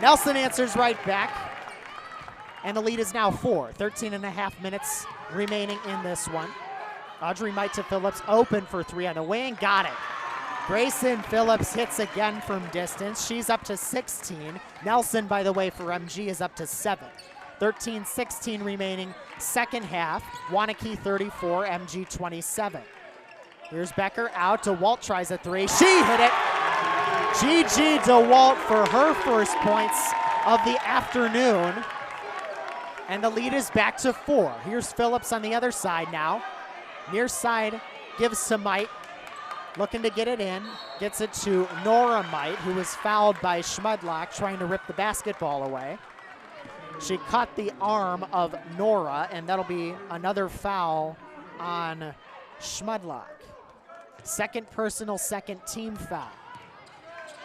Nelson answers right back. And the lead is now 4. 13.5 minutes remaining in this one. Audrey Mite to Phillips, open for 3 on the wing, got it. Grayson Phillips hits again from distance. She's up to 16. Nelson, by the way, for MG is up to 7. 13-16 remaining, second half. Waunakee 34, MG 27. Here's Becker out. DeWalt tries a 3. She hit it. Gigi DeWalt for her first points of the afternoon. And the lead is back to 4. Here's Phillips on the other side now. Near side gives to Mite, looking to get it in. Gets it to Nora Mite, who was fouled by Schmudlock, trying to rip the basketball away. She caught the arm of Nora, and that'll be another foul on Schmudlock. Second personal, second team foul.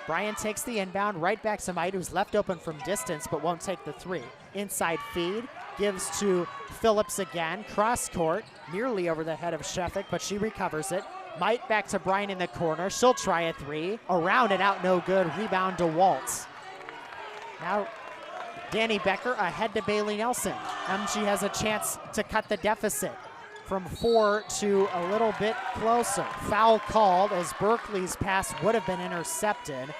Bryan takes the inbound, right back to Mite, who's left open from distance, but won't take the 3. Inside feed, gives to Phillips again, cross court, nearly over the head of Sheffick, but she recovers it. Mite back to Bryan in the corner, she'll try a 3, around and out, no good, rebound to Waltz. Now, Danny Becker ahead to Bailey Nelson. MG has a chance to cut the deficit from 4 to a little bit closer. Foul called as Berkeley's pass would have been intercepted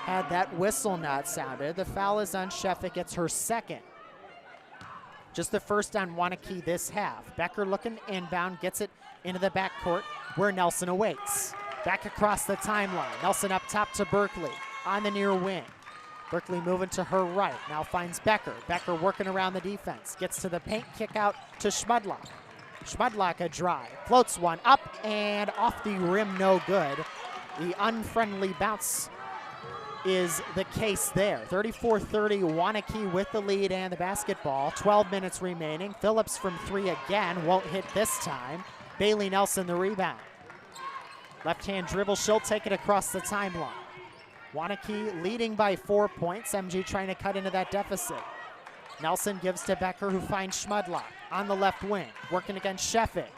had that whistle not sounded. The foul is on Sheffick, it's her second. Just the first on Waunakee this half. Becker looking inbound, gets it into the backcourt where Nelson awaits. Back across the timeline. Nelson up top to Berkeley on the near wing. Berkeley moving to her right, now finds Becker. Becker working around the defense. Gets to the paint, kick out to Schmudlock. Schmudlock a drive, floats one up and off the rim, no good. The unfriendly bounce is the case there. 34-30, Waunakee with the lead and the basketball. 12 minutes remaining. Phillips from 3 again, won't hit this time. Bailey Nelson the rebound. Left-hand dribble, she'll take it across the timeline. Waunakee leading by 4 points. MG trying to cut into that deficit. Nelson gives to Becker, who finds Schmudlock on the left wing, working against Sheffick.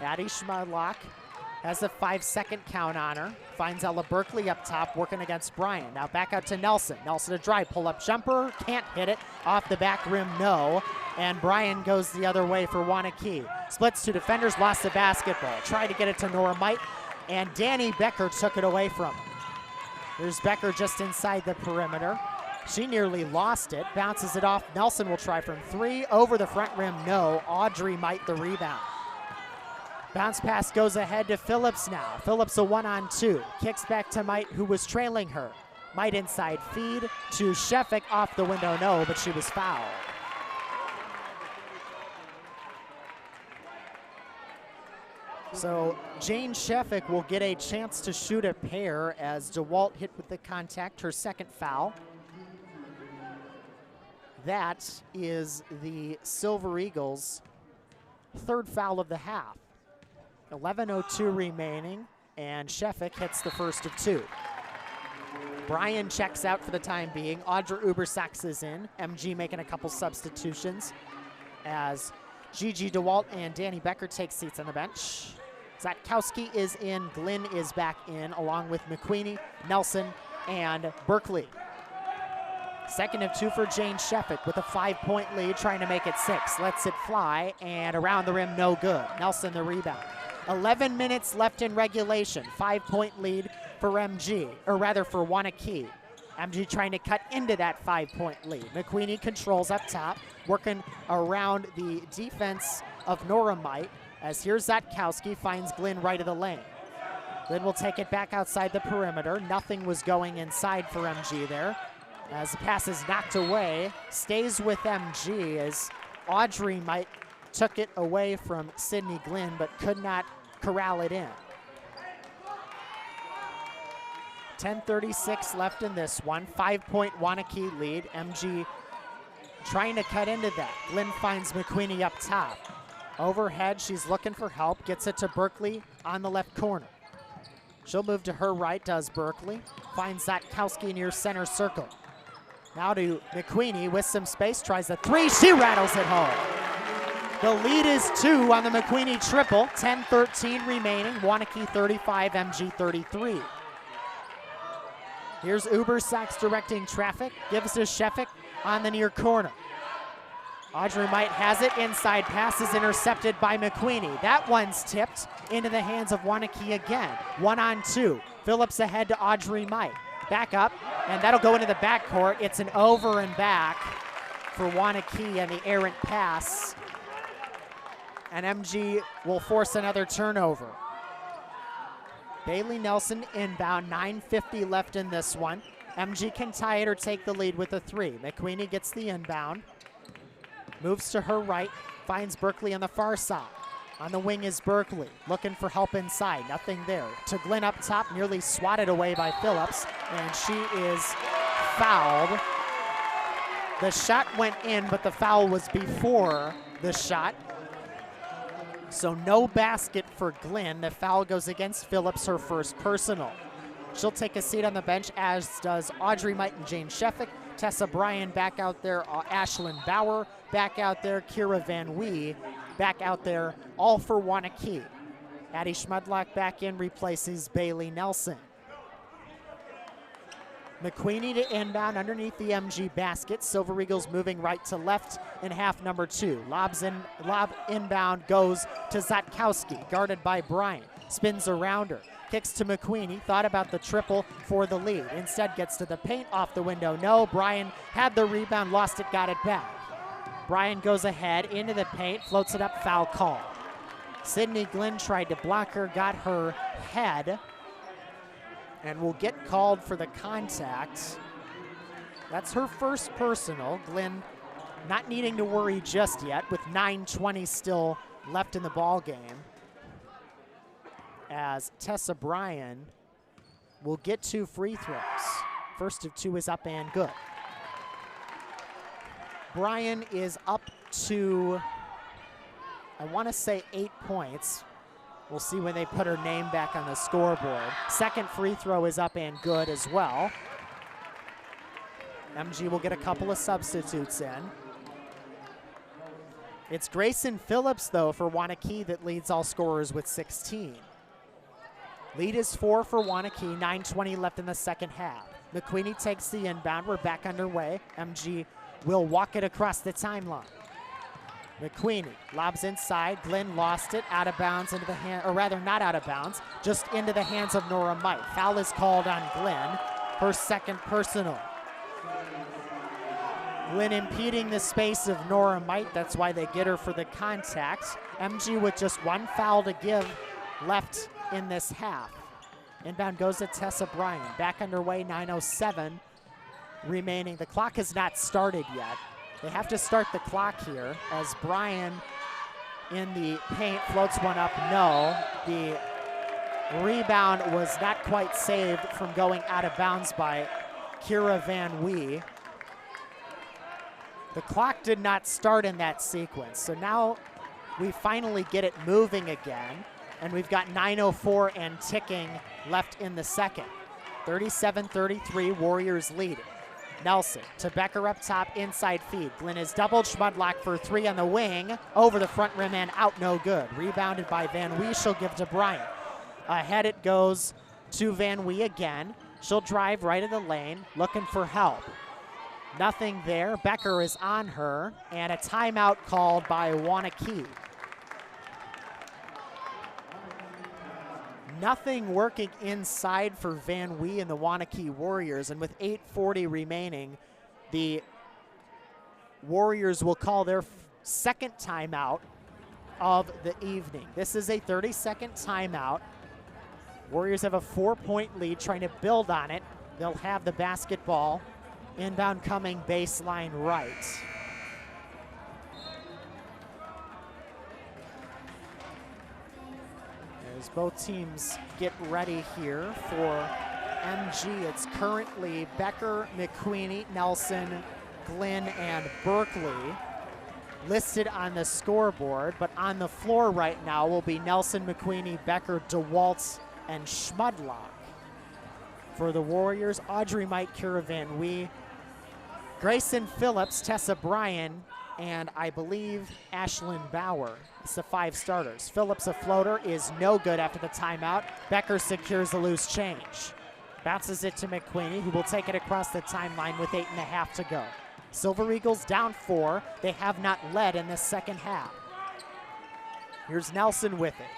Addie Schmudlock has a 5-second count on her. Finds Ella Berkeley up top, working against Bryan. Now back out to Nelson. Nelson a drive, pull-up jumper, can't hit it. Off the back rim, no. And Bryan goes the other way for Waunakee. Splits 2 defenders, lost the basketball. Tried to get it to Nora Mite, and Danny Becker took it away from him. There's Becker just inside the perimeter. She nearly lost it, bounces it off. Nelson will try from 3, over the front rim, no. Audrey Mite the rebound. Bounce pass goes ahead to Phillips now. Phillips a 1-on-2, kicks back to Mite, who was trailing her. Mite inside feed to Sheffick, off the window, no, but she was fouled. So Jane Sheffick will get a chance to shoot a pair as DeWalt hit with the contact, her second foul. That is the Silver Eagles' third foul of the half. 11:02 remaining, and Sheffick hits the first of two. Bryan checks out for the time being. Audra Ubersax is in. MG making a couple substitutions as Gigi DeWalt and Danny Becker take seats on the bench. Zatkowski is in, Glynn is back in, along with McQueenie, Nelson, and Berkeley. Second of two for Jane Sheffick with a 5-point lead, trying to make it 6. Lets it fly, and around the rim, no good. Nelson the rebound. 11 minutes left in regulation. 5-point lead for MG, or rather for Waunakee. MG trying to cut into that 5-point lead. McQueenie controls up top, working around the defense of Noramite, as here's Zatkowski, finds Glynn right of the lane. Glynn will take it back outside the perimeter. Nothing was going inside for MG there. As the pass is knocked away, stays with MG as Audrey Mite took it away from Sydney Glynn, but could not corral it in. 10:36 left in this one. 5-point Waunakee lead. MG trying to cut into that. Glynn finds McQueenie up top. Overhead, she's looking for help. Gets it to Berkeley on the left corner. She'll move to her right, does Berkeley. Finds Zatkowski near center circle. Now to McQueenie with some space, tries a three, she rattles it home. The lead is 2 on the McQueenie triple. 10:13 remaining, Waunakee 35, MG 33. Here's Ubersax directing traffic, gives to Sheffick on the near corner. Audrey Mite has it, inside pass is intercepted by McQueenie. That one's tipped into the hands of Waunakee again. 1-on-2, Phillips ahead to Audrey Mite. Back up, and that'll go into the backcourt. It's an over and back for Waunakee and the errant pass. And MG will force another turnover. Bailey Nelson inbound, 9:50 left in this one. MG can tie it or take the lead with a 3. McQueenie gets the inbound, moves to her right, finds Berkeley on the far side. On the wing is Berkeley, looking for help inside, nothing there. To Glynn up top, nearly swatted away by Phillips, and she is fouled. The shot went in, but the foul was before the shot. So no basket for Glynn. The foul goes against Phillips, her first personal. She'll take a seat on the bench, as does Audrey Mite and Jane Sheffick. Tessa Bryan back out there, Ashlyn Bauer back out there, Kira Van Wee back out there, all for Waunakee. Addie Schmudlock back in, replaces Bailey Nelson. McQueenie to inbound underneath the MG basket. Silver Eagles moving right to left in half number 2. Lob inbound goes to Zatkowski, guarded by Bryan. Spins around her, kicks to McQueenie, thought about the triple for the lead. Instead gets to the paint, off the window. No, Bryan had the rebound, lost it, got it back. Bryan goes ahead into the paint, floats it up, foul call. Sydney Glynn tried to block her, got her head, and will get called for the contact. That's her first personal. Glynn not needing to worry just yet with 9:20 still left in the ball game, as Tessa Bryan will get 2 free throws. First of 2 is up and good. Bryan is up to, I want to say 8 points. We'll see when they put her name back on the scoreboard. Second free throw is up and good as well. MG will get a couple of substitutes in. It's Grayson Phillips, though, for Waunakee that leads all scorers with 16. Lead is 4 for Waunakee, 9:20 left in the second half. McQueenie takes the inbound, we're back underway. MG will walk it across the timeline. McQueenie lobs inside, Glynn lost it, out of bounds into the hand, or rather not out of bounds, just into the hands of Nora Mite. Foul is called on Glynn, her second personal. Glynn impeding the space of Nora Mite, that's why they get her for the contact. MG with just 1 foul to give left in this half. Inbound goes to Tessa Bryan, back underway, 9:07 remaining. The clock has not started yet. They have to start the clock here as Bryan in the paint, floats one up, no. The rebound was not quite saved from going out of bounds by Kira Van Wee. The clock did not start in that sequence, so now we finally get it moving again, and we've got 9:04 and ticking left in the second. 37-33, Warriors lead. Nelson to Becker up top, inside feed. Glynn is doubled, Schmudlock for three on the wing, over the front rim and out, no good. Rebounded by Van Wee, she'll give to Bryant. Ahead it goes to Van Wee again. She'll drive right in the lane, looking for help. Nothing there, Becker is on her, and a timeout called by Waunakee. Nothing working inside for Van Wee and the Waunakee Warriors, and with 8:40 remaining, the Warriors will call their second timeout of the evening. This is a 30-second timeout. Warriors have a 4-point lead, trying to build on it. They'll have the basketball. Inbound coming baseline right. As both teams get ready here for MG, it's currently Becker, McQueenie, Nelson, Glynn, and Berkeley listed on the scoreboard, but on the floor right now will be Nelson, McQueenie, Becker, DeWalt, and Schmudlock. For the Warriors, Audrey Might, Kira Van Wee, Grayson Phillips, Tessa Bryan, and I believe Ashlyn Bauer. It's the 5 starters. Phillips, a floater, is no good after the timeout. Becker secures the loose change. Bounces it to McQueenie, who will take it across the timeline with 8.5 to go. Silver Eagles down 4. They have not led in the second half. Here's Nelson with it,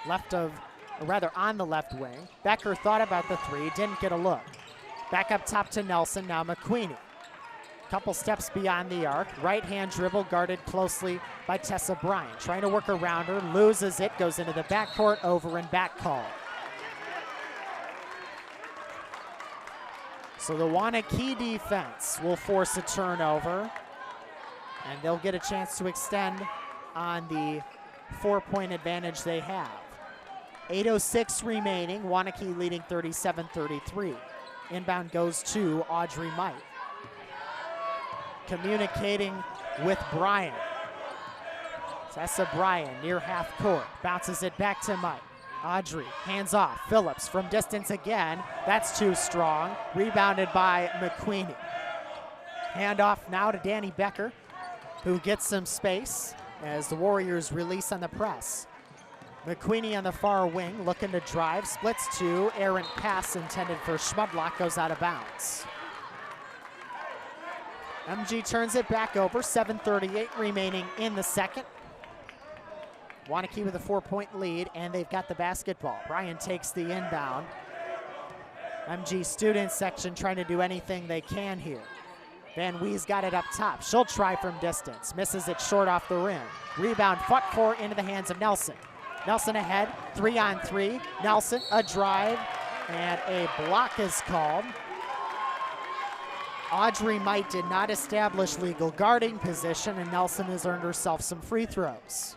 on the left wing. Becker thought about the 3, didn't get a look. Back up top to Nelson, now McQueenie. Couple steps beyond the arc. Right-hand dribble guarded closely by Tessa Bryan. Trying to work around her, loses it, goes into the backcourt, over and back call. So the Waunakee defense will force a turnover, and they'll get a chance to extend on the 4-point advantage they have. 8:06 remaining, Waunakee leading 37-33. Inbound goes to Audrey Might. Communicating with Bryan. Tessa Bryan near half court, bounces it back to Mike. Audrey, hands off, Phillips from distance again, that's too strong. Rebounded by McQueenie. Hand off now to Danny Becker, who gets some space as the Warriors release on the press. McQueenie on the far wing, looking to drive, splits two, errant pass intended for Schmudlock, goes out of bounds. MG turns it back over, 7:38 remaining in the second. Waunakee with a 4-point lead, and they've got the basketball. Bryan takes the inbound. MG student section trying to do anything they can here. Van Wee's got it up top. She'll try from distance, misses it short off the rim. Rebound fought for into the hands of Nelson. Nelson ahead, 3-on-3. Nelson, a drive, and a block is called. Audrey Might did not establish legal guarding position, and Nelson has earned herself some free throws.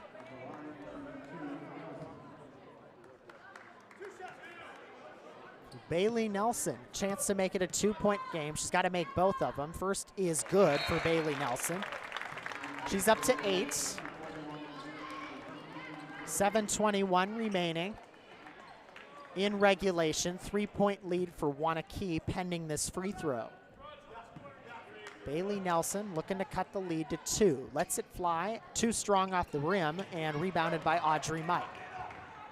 Bailey Nelson, chance to make it a 2-point game. She's got to make both of them. First is good for Bailey Nelson. She's up to 8. 7:21 remaining in regulation. 3-point lead for Waunakee pending this free throw. Bailey Nelson looking to cut the lead to 2. Lets it fly, too strong off the rim, and rebounded by Audrey Might.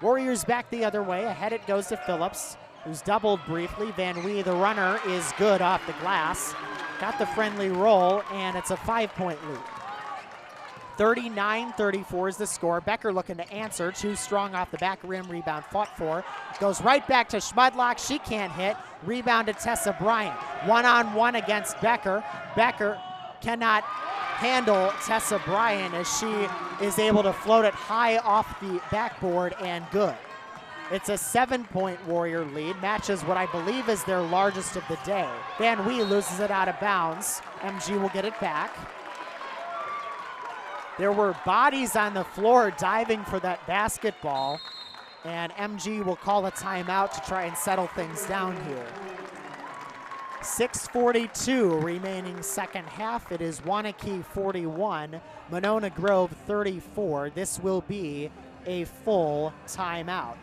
Warriors back the other way. Ahead it goes to Phillips, who's doubled briefly. Van Wee, the runner, is good off the glass. Got the friendly roll, and it's a 5-point lead. 39-34 is the score. Becker looking to answer. Too strong off the back rim. Rebound fought for. Goes right back to Schmudlock. She can't hit. Rebound to Tessa Bryan. 1-on-1 against Becker. Becker cannot handle Tessa Bryan as she is able to float it high off the backboard, and good. It's a 7-point Warrior lead. Matches what I believe is their largest of the day. Van Wee loses it out of bounds. MG will get it back. There were bodies on the floor diving for that basketball, and MG will call a timeout to try and settle things down here. 6:42 remaining second half. It is Waunakee 41, Monona Grove 34. This will be a full timeout.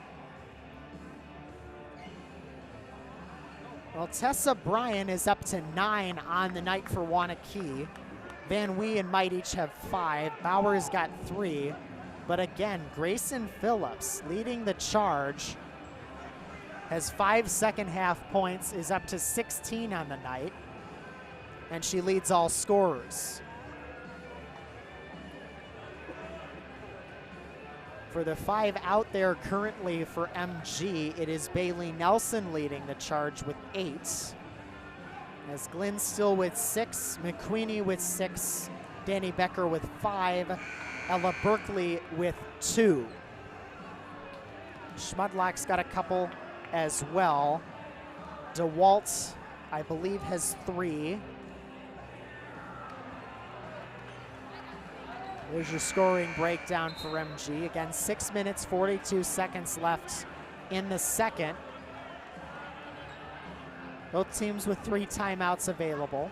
Well, Tessa Bryan is up to 9 on the night for Waunakee. Van Wee and Might each have 5. Bauer's got 3. But again, Grayson Phillips leading the charge, has 5 second half points, is up to 16 on the night, and she leads all scorers. For the 5 out there currently for MG, it is Bailey Nelson leading the charge with 8. As Glenn Still with 6, McQueenie with 6, Danny Becker with 5, Ella Berkeley with 2. Schmudlock's got a couple as well. DeWalt, I believe, has 3. There's your scoring breakdown for MG. Again, 6 minutes, 42 seconds left in the second. Both teams with 3 timeouts available.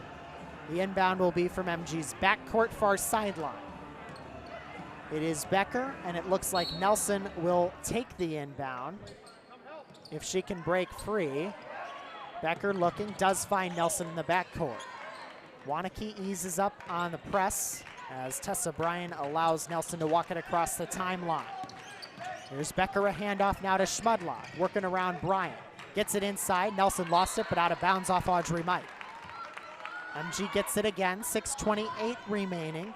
The inbound will be from MG's backcourt far sideline. It is Becker, and it looks like Nelson will take the inbound if she can break free. Becker looking, does find Nelson in the backcourt. Waunakee eases up on the press as Tessa Bryan allows Nelson to walk it across the timeline. Here's Becker, a handoff now to Schmudlock, working around Bryan. Gets it inside, Nelson lost it, but out of bounds off Audrey Might. MG gets it again, 6:28 remaining.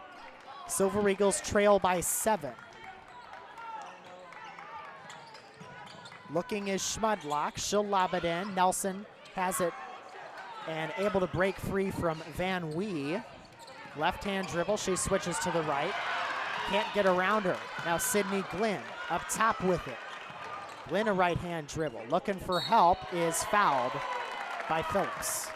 Silver Eagles trail by 7. Looking is Schmudlock, she'll lob it in. Nelson has it and able to break free from Van Wee. Left-hand dribble, she switches to the right. Can't get around her. Now Sydney Glenn up top with it. Glenn a right-hand dribble. Looking for help, is fouled by Phillips.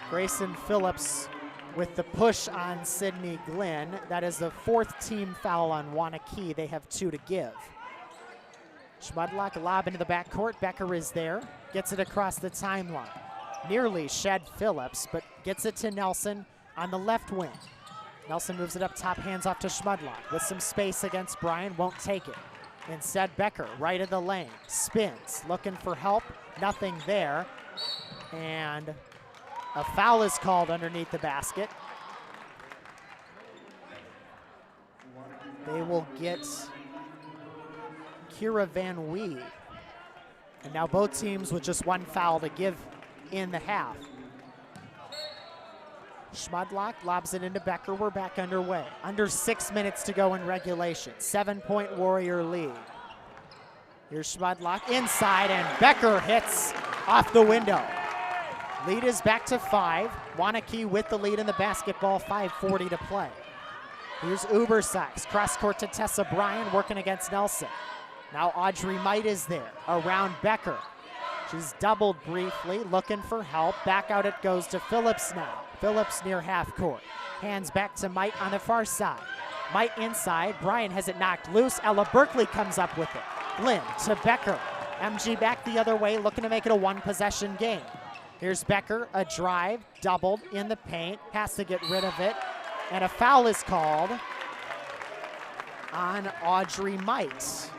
Grayson Phillips with the push on Sydney Glenn. That is the 4th team foul on Waunakee. They have 2 to give. Schmudlock, a lob into the backcourt. Becker is there, gets it across the timeline. Nearly shed Phillips, but gets it to Nelson on the left wing. Nelson moves it up top, hands off to Schmudlock with some space against Bryan, won't take it. Instead, Becker, right of the lane, spins, looking for help, nothing there. And a foul is called underneath the basket. They will get Kira Van Wee. And now both teams with just 1 foul to give in the half. Schmudlock lobs it into Becker. We're back underway. Under 6 minutes to go in regulation. 7-point Warrior lead. Here's Schmudlock inside, and Becker hits off the window. Lead is back to 5. Waunakee with the lead in the basketball, 5:40 to play. Here's Ubersachs, cross court to Tessa Bryan, working against Nelson. Now Audrey Might is there, around Becker. She's doubled briefly, looking for help. Back out it goes to Phillips now. Phillips near half court. Hands back to Might on the far side. Might inside, Bryan has it knocked loose. Ella Berkeley comes up with it. Glenn to Becker. MG back the other way, looking to make it a 1-possession game. Here's Becker, a drive, doubled in the paint, has to get rid of it, and a foul is called on Audrey Might.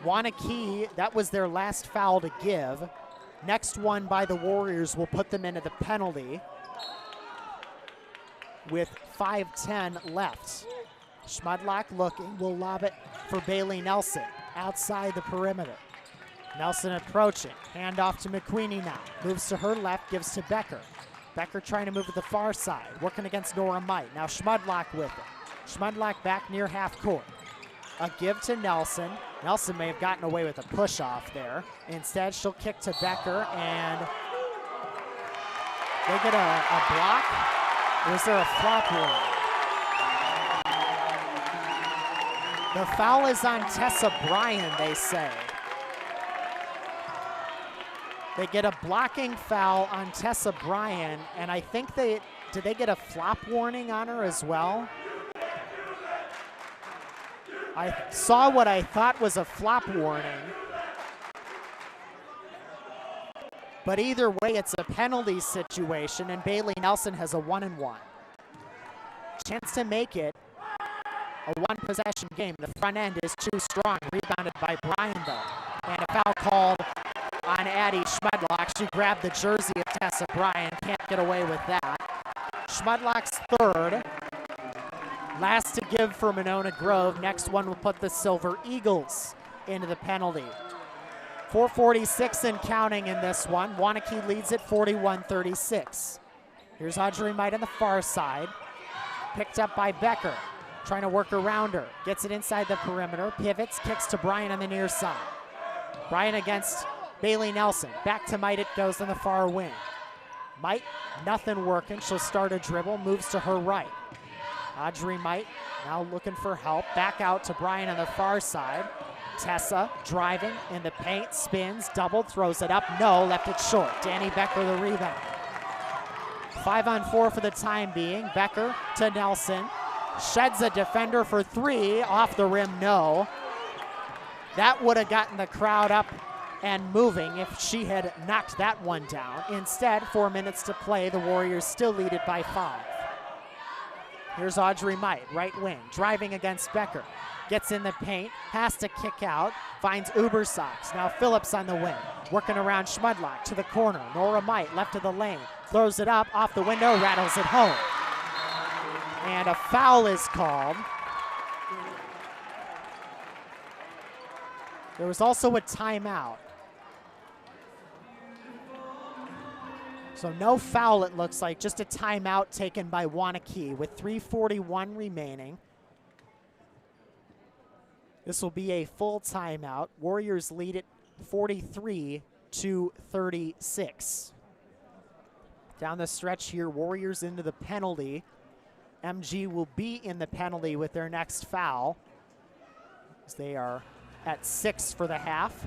Waunakee, that was their last foul to give. Next one by the Warriors will put them into the penalty with 5:10 left. Schmudlock looking, will lob it for Bailey Nelson outside the perimeter. Nelson approaching, handoff to McQueenie now. Moves to her left, gives to Becker. Becker trying to move to the far side, working against Nora Might. Now Schmudlock with it. Schmudlock back near half court. A give to Nelson. Nelson may have gotten away with a push off there. Instead, she'll kick to Becker, and they get a block. Or is there a flop rule? The foul is on Tessa Bryan, they say. They get a blocking foul on Tessa Bryan, and I think did they get a flop warning on her as well? I saw what I thought was a flop warning. But either way, it's a penalty situation, and Bailey Nelson has a 1-and-1. Chance to make it a one-possession game. The front end is too strong. Rebounded by Bryan, though. And a foul called on Addie Schmudlock. She grabbed the jersey of Tessa Bryan. Can't get away with that. Schmudlock's third. Last to give for Monona Grove. Next one will put the Silver Eagles into the penalty. 4:46 and counting in this one. Waunakee leads at 41-36. Here's Audrey Might on the far side. Picked up by Becker. Trying to work around her. Gets it inside the perimeter. Pivots, kicks to Bryan on the near side. Bryan against Bailey Nelson. Back to Might it goes on the far wing. Might, nothing working. She'll start a dribble, moves to her right. Audrey Might now looking for help. Back out to Bryan on the far side. Tessa driving in the paint, spins, double, throws it up. No, left it short. Danny Becker the rebound. 5-on-4 for the time being. Becker to Nelson. Sheds a defender for three. Off the rim, no. That would have gotten the crowd up and moving if she had knocked that one down. Instead, 4 minutes to play. The Warriors still lead it by 5. Here's Audrey Might, right wing, driving against Becker. Gets in the paint, has to kick out, finds Ubersox. Now Phillips on the wing, working around Schmudlock to the corner. Nora Might, left of the lane, throws it up, off the window, rattles it home. And a foul is called. There was also a timeout. So no foul, it looks like, just a timeout taken by Waunakee with 3:41 remaining. This will be a full timeout. Warriors lead it 43-36. Down the stretch here, Warriors into the penalty. MG will be in the penalty with their next foul, as they are at 6 for the half.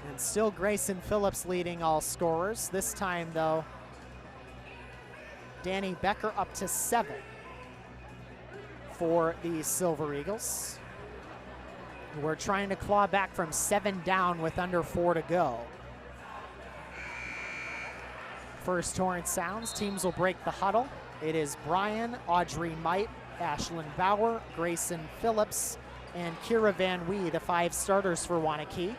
And still Grayson Phillips leading all scorers. This time, though, Danny Becker up to 7 for the Silver Eagles. We're trying to claw back from 7 down with under 4 to go. First horn sounds, teams will break the huddle. It is Bryan, Audrey Might, Ashlyn Bauer, Grayson Phillips, and Kira Van Wee, the 5 starters for Waunakee.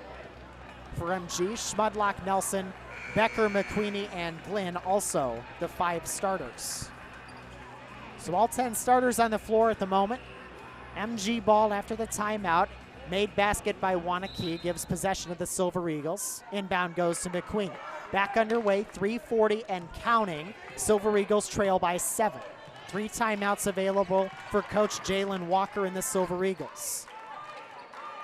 For MG, Schmudlock, Nelson, Becker, McQueenie, and Glynn, also the 5 starters. So all 10 starters on the floor at the moment. MG ball after the timeout. Made basket by Waunakee, gives possession of the Silver Eagles. Inbound goes to McQueenie. Back underway, 3:40 and counting. Silver Eagles trail by 7. 3 timeouts available for Coach Jalen Walker and the Silver Eagles.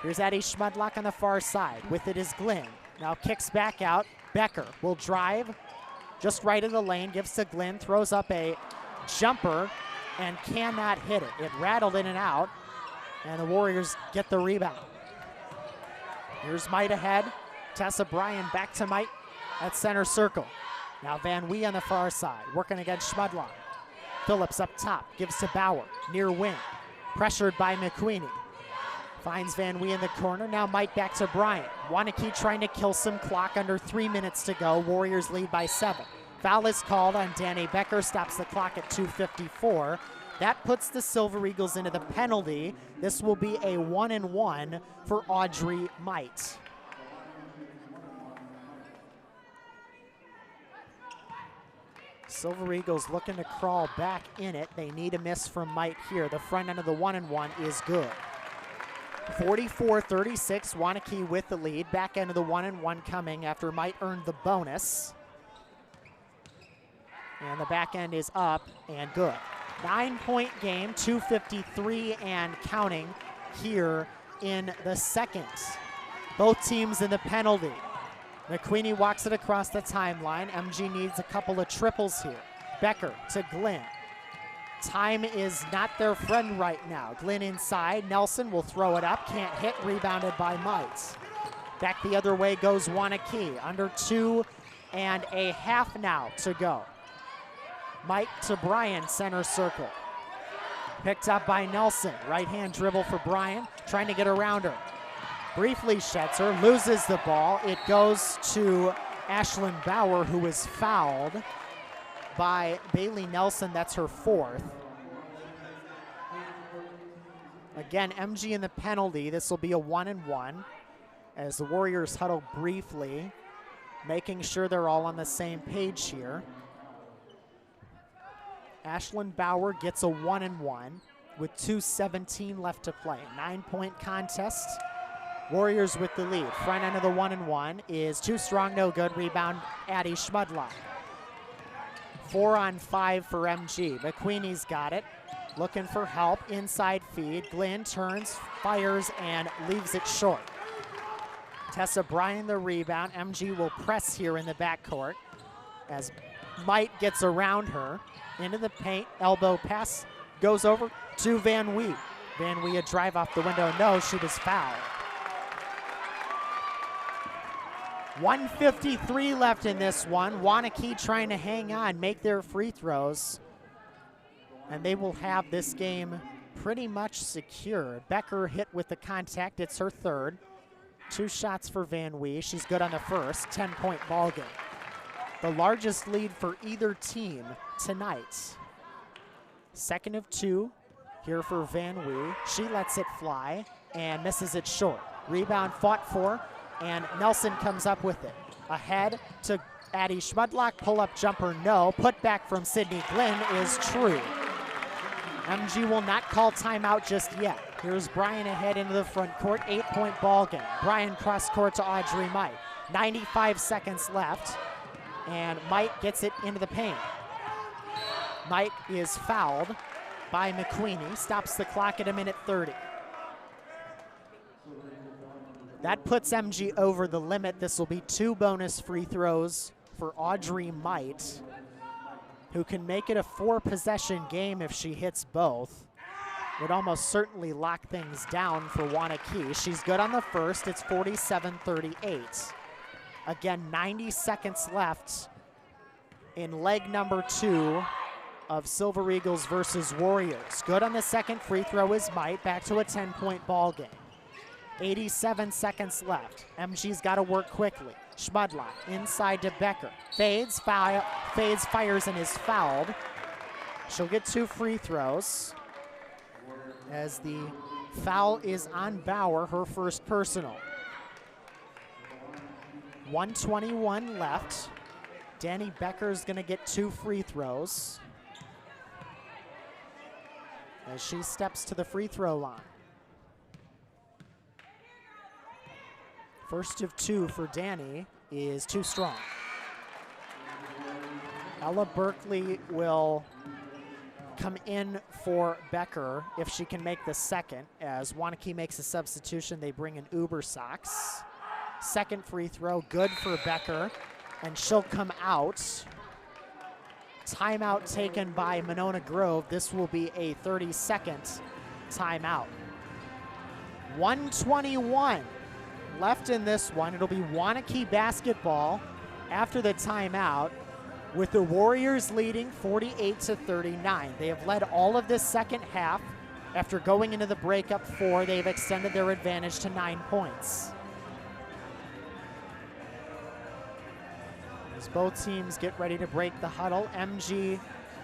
Here's Addie Schmudlock on the far side. With it is Glynn. Now kicks back out. Becker will drive just right of the lane, gives to Glynn, throws up a jumper and cannot hit it. It rattled in and out, and the Warriors get the rebound. Here's Might ahead. Tessa Bryan back to Might at center circle. Now Van Wee on the far side, working against Schmudlock. Phillips up top, gives to Bauer, near wing. Pressured by McQueenie. Finds Van Wee in the corner. Now Might back to Bryan. Waunakee trying to kill some clock, under 3 minutes to go. Warriors lead by 7. Foul is called on Danny Becker, stops the clock at 2:54. That puts the Silver Eagles into the penalty. This will be a 1-and-1 for Audrey Might. Silver Eagles looking to crawl back in it. They need a miss from Might here. The front end of the 1-and-1 is good. 44-36, Waunakee with the lead. Back end of the 1-and-1 coming after Might earned the bonus. And the back end is up and good. 9-point game, 2:53 and counting here in the second. Both teams in the penalty. McQueenie walks it across the timeline. MG needs a couple of triples here. Becker to Glynn. Time is not their friend right now. Glenn inside, Nelson will throw it up, can't hit, rebounded by Mites. Back the other way goes Waunakee, under 2.5 now to go. Mike to Bryan, center circle. Picked up by Nelson, right-hand dribble for Bryan, trying to get around her. Briefly sheds her, loses the ball. It goes to Ashlyn Bauer, who is fouled by Bailey Nelson. That's her 4th. Again, MG in the penalty. This will be a 1-and-1 as the Warriors huddle briefly, making sure they're all on the same page here. Ashlyn Bauer gets a 1-and-1 with 2:17 left to play. 9-point contest. Warriors with the lead. Front end of the 1-and-1 is too strong, no good. Rebound, Addie Schmudlock. 4-on-5 for MG. McQueenie's got it. Looking for help. Inside feed. Glenn turns, fires, and leaves it short. Tessa Bryan the rebound. MG will press here in the backcourt as Mite gets around her. Into the paint. Elbow pass goes over to Van Wee. Van Wee a drive off the window. No, she was fouled. 1:53 left in this one. Waunakee trying to hang on, make their free throws, and they will have this game pretty much secure. Becker hit with the contact. It's her 3rd. 2 shots for Van Wee. She's good on the first. 10-point ball game. The largest lead for either team tonight. 2nd of 2 here for Van Wee. She lets it fly and misses it short. Rebound fought for, and Nelson comes up with it. Ahead to Addie Schmudlock, pull-up jumper, no. Put back from Sydney Glenn is true. MG will not call timeout just yet. Here's Bryan ahead into the front court, 8-point ball game. Bryan cross court to Audrey Mite. 95 seconds left, and Mite gets it into the paint. Mite is fouled by McQueenie, stops the clock at 1:30. That puts MG over the limit. This will be 2 bonus free throws for Audrey Mite, who can make it a 4-possession game if she hits both. Would almost certainly lock things down for Waunakee. She's good on the first. It's 47-38. Again, 90 seconds left in leg number 2 of Silver Eagles versus Warriors. Good on the second free throw is Mite. Back to a 10-point ball game. 87 seconds left. MG's got to work quickly. Schmudlock inside to Becker. Fades, fires, and is fouled. She'll get 2 free throws as the foul is on Bauer, her first personal. 1:21 left. Danny Becker's going to get 2 free throws as she steps to the free throw line. First of 2 for Danny is too strong. Ella Berkeley will come in for Becker if she can make the second. As Waunakee makes a substitution, they bring in Uber Sox. Second free throw, good for Becker, and she'll come out. Timeout taken by Monona Grove. This will be a 30-second timeout. 1:21 left in this one. It'll be Waunakee basketball after the timeout, with the Warriors leading 48-39. They have led all of this second half. After going into the break up 4, they've extended their advantage to 9 points. As both teams get ready to break the huddle, MG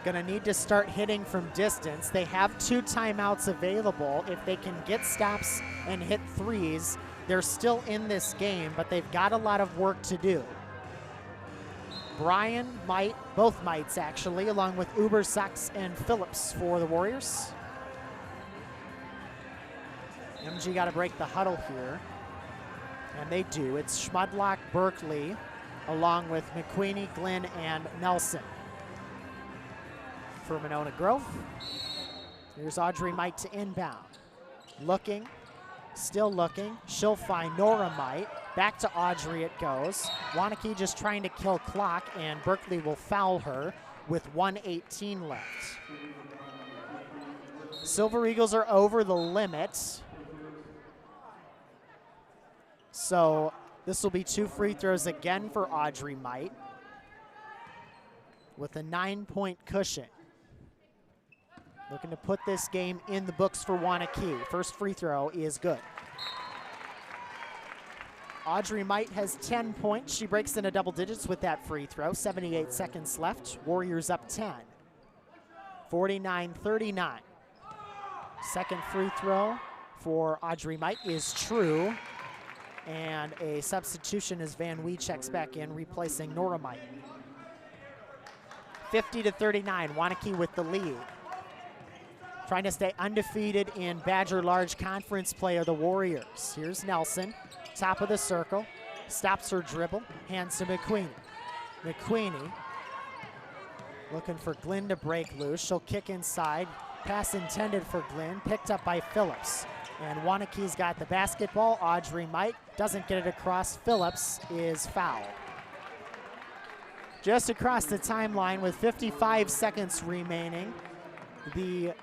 gonna need to start hitting from distance. They have 2 timeouts available. If they can get stops and hit threes, they're still in this game, but they've got a lot of work to do. Bryan, Mite, both Mites actually, along with Uber, Sachs, and Phillips for the Warriors. MG got to break the huddle here, and they do. It's Schmudlock, Berkeley, along with McQueenie, Glenn, and Nelson. For Monona Grove, here's Audrey Mite to inbound. Looking, still looking. She'll find Nora Mite. Back to Audrey it goes. Waunakee just trying to kill clock, and Berkeley will foul her with 1:18 left. Silver Eagles are over the limit. So this will be 2 free throws again for Audrey Might with a 9-point cushion. Looking to put this game in the books for Waunakee. First free throw is good. Audrey Might has 10 points. She breaks into double digits with that free throw. 78 seconds left. Warriors up 10. 49-39. Second free throw for Audrey Might is true. And a substitution as Van Wee checks back in, replacing Nora Might. 50-39, Waunakee with the lead. Trying to stay undefeated in Badger Large Conference play are the Warriors. Here's Nelson, top of the circle, stops her dribble, hands to McQueenie. McQueenie looking for Glynn to break loose. She'll kick inside. Pass intended for Glynn, picked up by Phillips. And Waunakee's got the basketball. Audrey Might doesn't get it across. Phillips is fouled. Just across the timeline with 55 seconds remaining. The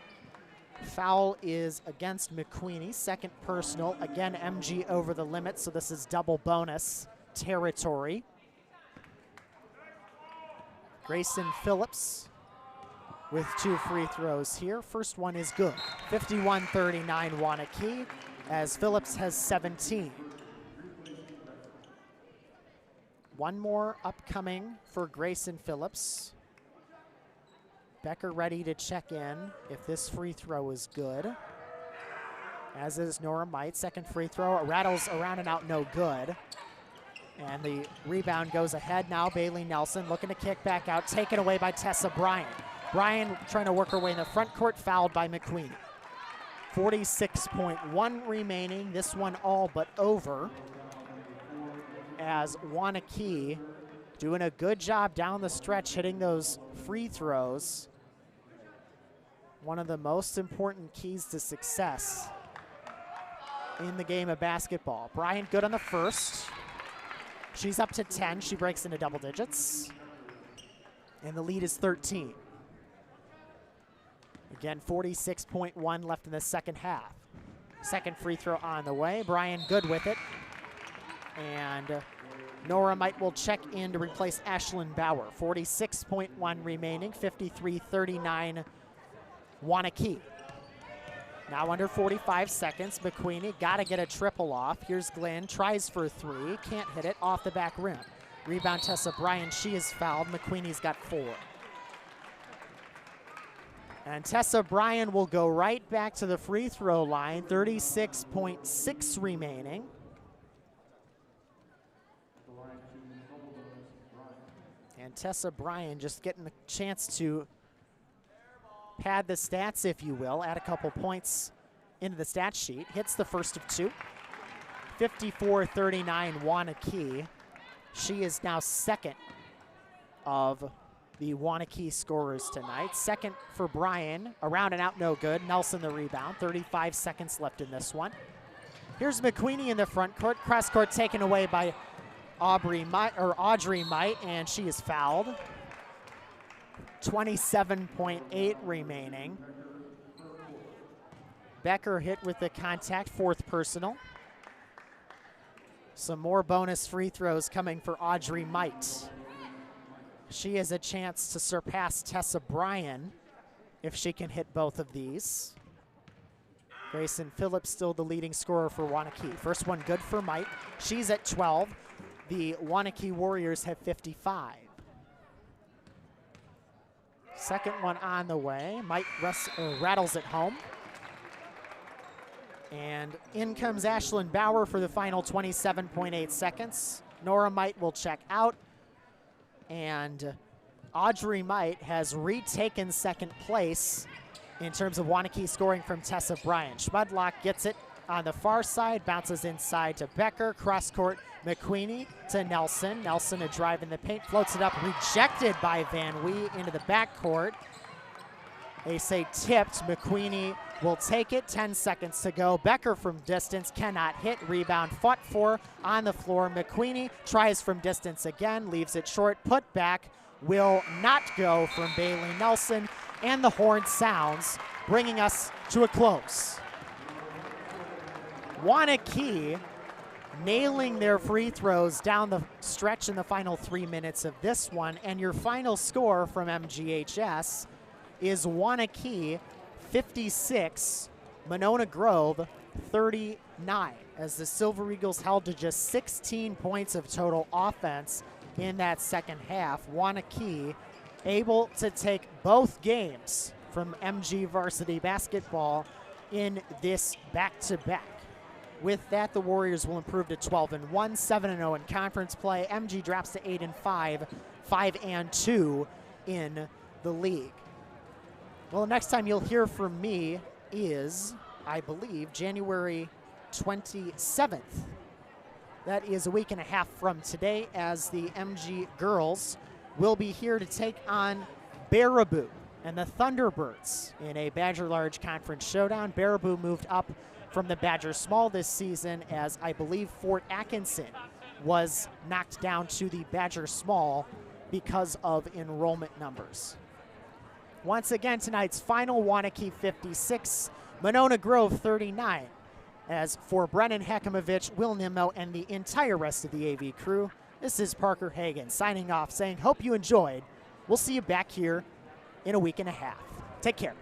foul is against McQueenie. Second personal. Again, MG over the limit, so this is double bonus territory. Grayson Phillips with 2 free throws here. First one is good. 51-39 Waunakee, as Phillips has 17. One more upcoming for Grayson Phillips. Becker ready to check in if this free throw is good. As is Nora Might. Second free throw. It rattles around and out, no good. And the rebound goes ahead now. Bailey Nelson looking to kick back out. Taken away by Tessa Bryan. Bryan trying to work her way in the front court, fouled by McQueenie. 46.1 remaining. This one all but over. As Waunakee doing a good job down the stretch, hitting those free throws. One of the most important keys to success in the game of basketball. Bryan good on the first. She's up to 10. She breaks into double digits. And the lead is 13. Again, 46.1 left in the second half. Second free throw on the way. Bryan good with it. And Nora Might will check in to replace Ashlyn Bauer. 46.1 remaining, 53-39 Waunakee. Now under 45 seconds, McQueenie got to get a triple off. Here's Glenn, tries for 3, can't hit it, off the back rim. Rebound Tessa Bryan, she is fouled. McQueenie's got 4. And Tessa Bryan will go right back to the free throw line, 36.6 remaining. And Tessa Bryan just getting a chance to pad the stats, if you will, add a couple points into the stat sheet. Hits the first of 2. 54-39 Waunakee. She is now second of the Waunakee scorers tonight. Second for Bryan, around and out, no good. Nelson the rebound, 35 seconds left in this one. Here's McQueenie in the front court. Cross court taken away by Audrey Might, and she is fouled. 27.8 remaining. Becker hit with the contact, 4th personal. Some more bonus free throws coming for Audrey Might. She has a chance to surpass Tessa Bryan if she can hit both of these. Grayson Phillips still the leading scorer for Waunakee. First one good for Might. She's at 12. The Waunakee Warriors have 55. Second one on the way. Might rattles it home. And in comes Ashlyn Bauer for the final 27.8 seconds. Nora Might will check out. And Audrey Might has retaken second place in terms of Waunakee scoring from Tessa Bryan. Schmudlock gets it on the far side, bounces inside to Becker, cross court McQueenie to Nelson. Nelson a drive in the paint, floats it up, rejected by Van Wee into the backcourt. They say tipped. McQueenie will take it. 10 seconds to go. Becker from distance cannot hit. Rebound fought for on the floor. McQueenie tries from distance again, leaves it short. Put back will not go from Bailey Nelson. And the horn sounds, bringing us to a close. Waunakee nailing their free throws down the stretch in the final 3 minutes of this one. And your final score from MGHS is Waunakee 56, Monona Grove 39, as the Silver Eagles held to just 16 points of total offense in that second half. Waunakee able to take both games from MG varsity basketball in this back-to-back. With that, the Warriors will improve to 12-1, 7-0 in conference play. MG drops to 8-5, 5-2 in the league. Well, the next time you'll hear from me is, I believe, January 27th. That is a week and a half from today, as the MG girls will be here to take on Baraboo and the Thunderbirds in a Badger Large Conference showdown. Baraboo moved up from the Badger Small this season, as I believe Fort Atkinson was knocked down to the Badger Small because of enrollment numbers. Once again, tonight's final, Waunakee 56, Monona Grove 39. As for Brennan Hekimovich, Will Nimmo, and the entire rest of the AV crew, this is Parker Hagan signing off, saying hope you enjoyed. We'll see you back here in a week and a half. Take care.